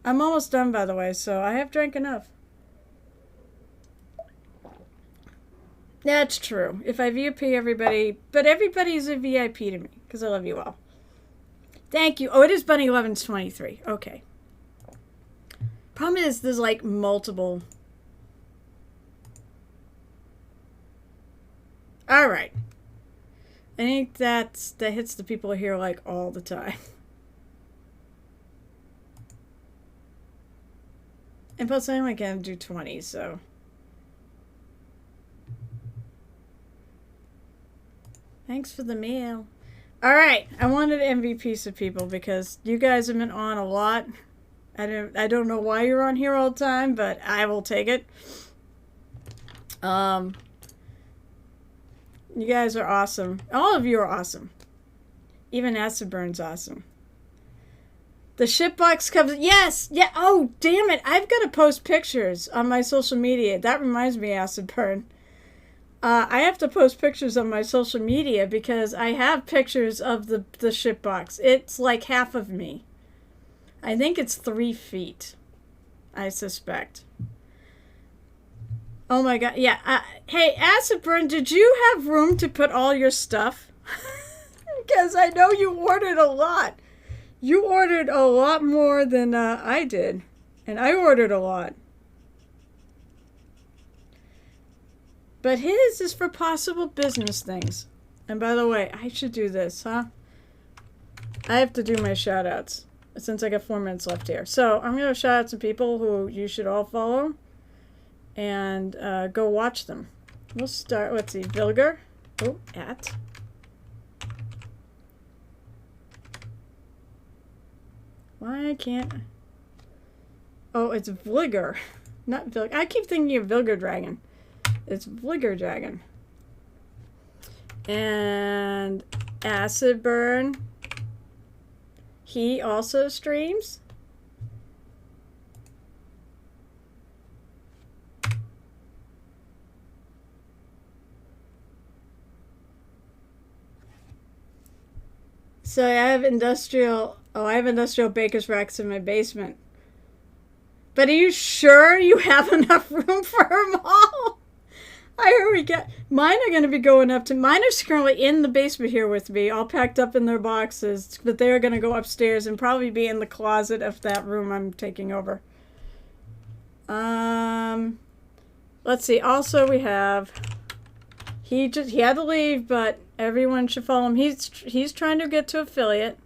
Speaker 1: I'm almost done, by the way, so I have drank enough. That's true. If I VIP everybody, but everybody's a VIP to me, because I love you all. Thank you. Oh, it is Bunny 11's 23. Okay. Problem is, there's like multiple. Alright. I think that hits the people here like all the time. And plus, I only can do 20, so. Thanks for the mail. Alright, I wanted MVPs of people because you guys have been on a lot. I don't know why you're on here all the time, but I will take it. You guys are awesome. All of you are awesome. Even Asperburn's awesome. The shipbox comes... Yes! Yeah! Oh, damn it! I've got to post pictures on my social media. That reminds me, Asperburn. I have to post pictures on my social media because I have pictures of the shipbox. It's like half of me. I think it's 3 feet. I suspect. Oh my god. Yeah. Hey, Asperburn, did you have room to put all your stuff? Because I know you ordered a lot. You ordered a lot more than I did, and I ordered a lot. But his is for possible business things. And by the way, I should do this, huh? I have to do my shout outs since I got 4 minutes left here. So I'm going to shout out some people who you should all follow and go watch them. We'll start, let's see, Vilger. Oh, at. Why can't. Oh, it's Vligger, not Vilger. I keep thinking of Vilger Dragon. It's Vligger Dragon. And Acid Burn. He also streams. So I have industrial. Oh, I have industrial baker's racks in my basement. But are you sure you have enough room for them all? I already got. Mine are going to be going up to. Mine are currently in the basement here with me, all packed up in their boxes. But they're going to go upstairs and probably be in the closet of that room I'm taking over. Let's see. Also, we have. He had to leave, but everyone should follow him. He's trying to get to affiliate.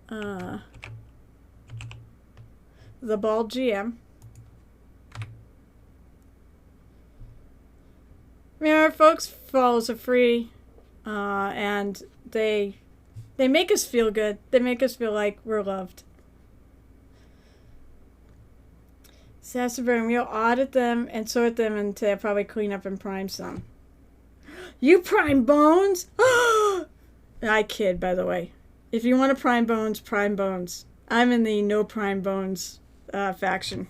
Speaker 1: The Bald GM. I mean, our folks follows are free, and they make us feel good. They make us feel like we're loved. Sassaburn, we'll audit them and sort them and probably clean up and prime some. You prime bones? I kid, by the way. If you want to prime bones, prime bones. I'm in the no prime bones faction.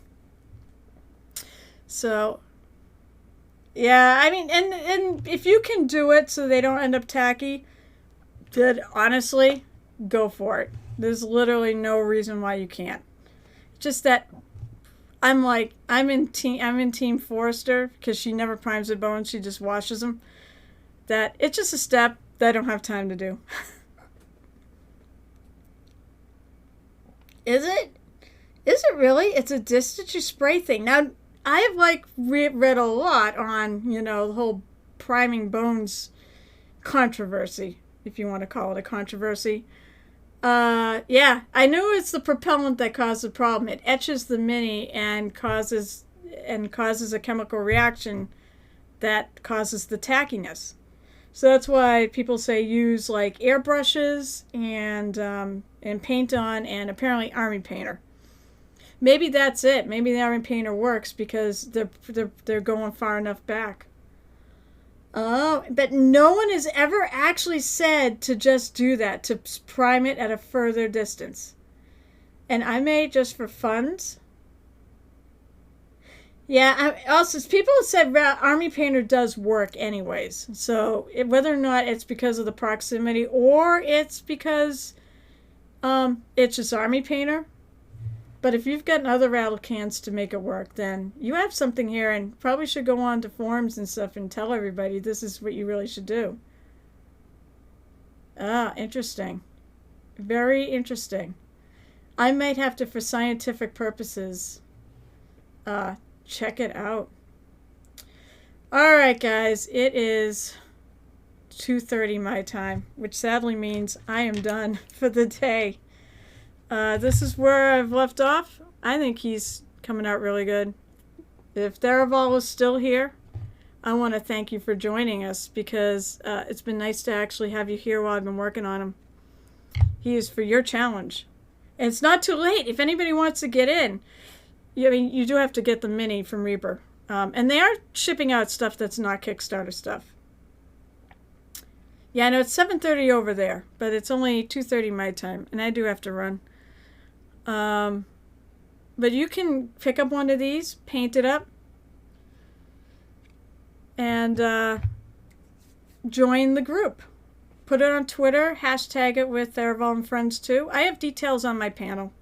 Speaker 1: So, yeah, I mean, and if you can do it so they don't end up tacky, then honestly, go for it. There's literally no reason why you can't. Just that I'm in Team Forrester because she never primes her bones, she just washes them. That it's just a step that I don't have time to do. Is it? Is it really? It's a distance you spray thing. Now, I have read a lot on, the whole priming bones controversy, if you want to call it a controversy. Yeah, I know it's the propellant that caused the problem. It etches the mini and causes a chemical reaction that causes the tackiness. So that's why people say use airbrushes and paint on, and apparently Army Painter. Maybe that's it. Maybe the Army Painter works because they're going far enough back. Oh, but no one has ever actually said to just do that, to prime it at a further distance. And I may just for funds. Yeah, also, people have said Army Painter does work anyways. So whether or not it's because of the proximity or it's because it's just Army Painter. But if you've got other rattle cans to make it work, then you have something here and probably should go on to forums and stuff and tell everybody this is what you really should do. Ah, interesting. Very interesting. I might have to, for scientific purposes, check it out. All right, guys, it is 2:30 my time, which sadly means I am done for the day. This is where I've left off. I think he's coming out really good. If Tharivol is still here, I want to thank you for joining us because it's been nice to actually have you here while I've been working on him. He is for your challenge. And it's not too late. If anybody wants to get in, you do have to get the mini from Reaper. And they are shipping out stuff that's not Kickstarter stuff. Yeah, I know it's 7:30 over there, but it's only 2:30 my time, and I do have to run. But you can pick up one of these, paint it up, and join the group. Put it on Twitter, hashtag it with Tharivol and Friends too. I have details on my panel.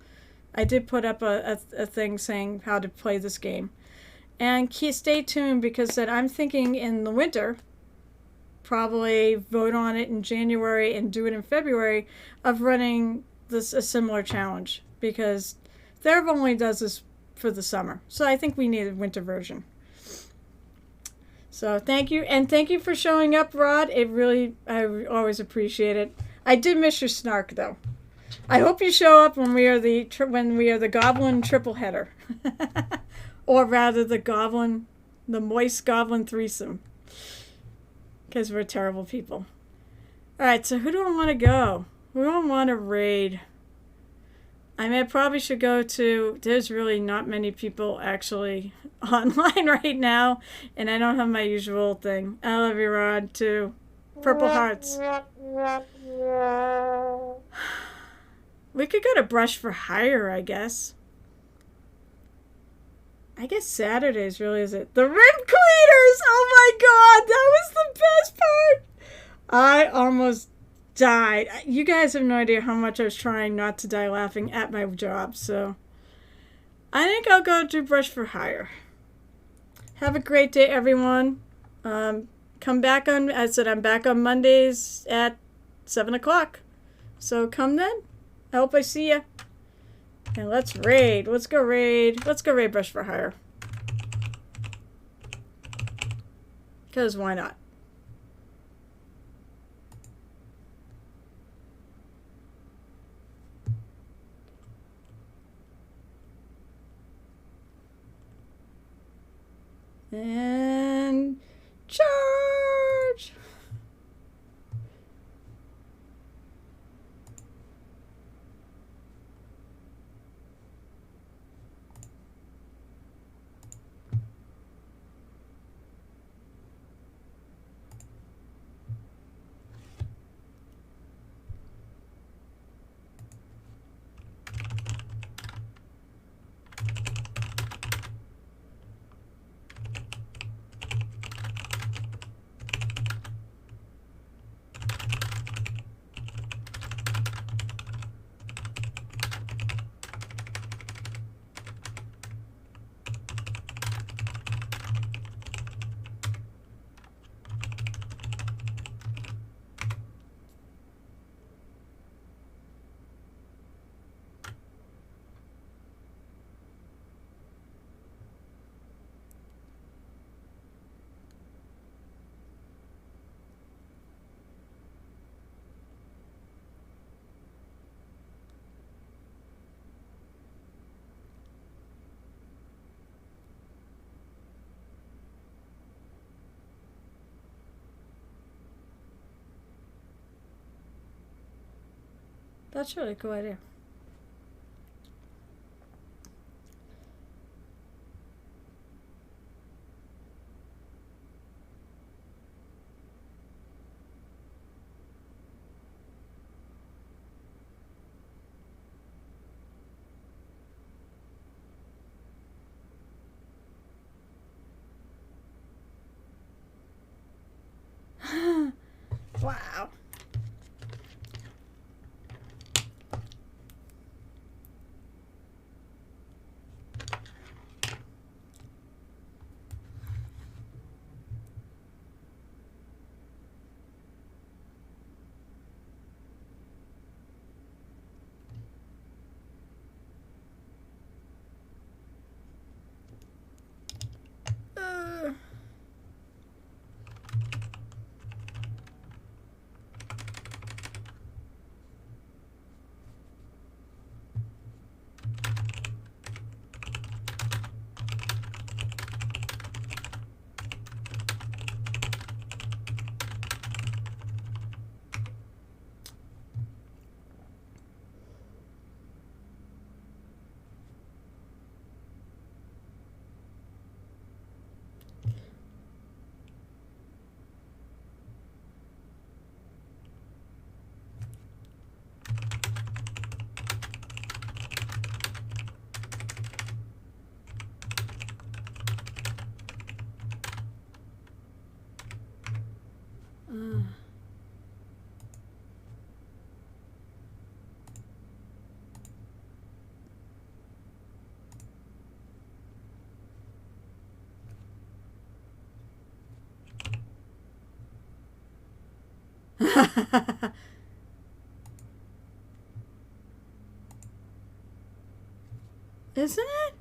Speaker 1: I did put up a thing saying how to play this game. And stay tuned because I'm thinking in the winter, probably vote on it in January and do it in February, of running this a similar challenge because Tharivol only does this for the summer. So I think we need a winter version. So thank you, and thank you for showing up, Rod. I always appreciate it. I did miss your snark, though. I hope you show up when we are the Goblin triple header, or rather the moist Goblin threesome, because we're terrible people. All right, so who do I want to go? Who do I want to raid? I mean, I probably should go to. There's really not many people actually online right now, and I don't have my usual thing. I love you, Rod, too. Purple hearts. We could go to Brush for Hire, I guess. I guess Saturdays really is it. The Rib Cleaners! Oh my god, that was the best part! I almost died. You guys have no idea how much I was trying not to die laughing at my job, so I think I'll go do Brush for Hire. Have a great day, everyone. Come back on, I said I'm back on Mondays at 7 o'clock. So come then. I hope I see ya. And let's raid. Let's go raid. Let's go raid Brush for Hire. Because why not? And charge! That's a really cool idea. Wow. Isn't it?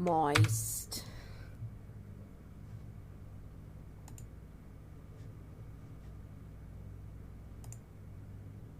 Speaker 3: Moist.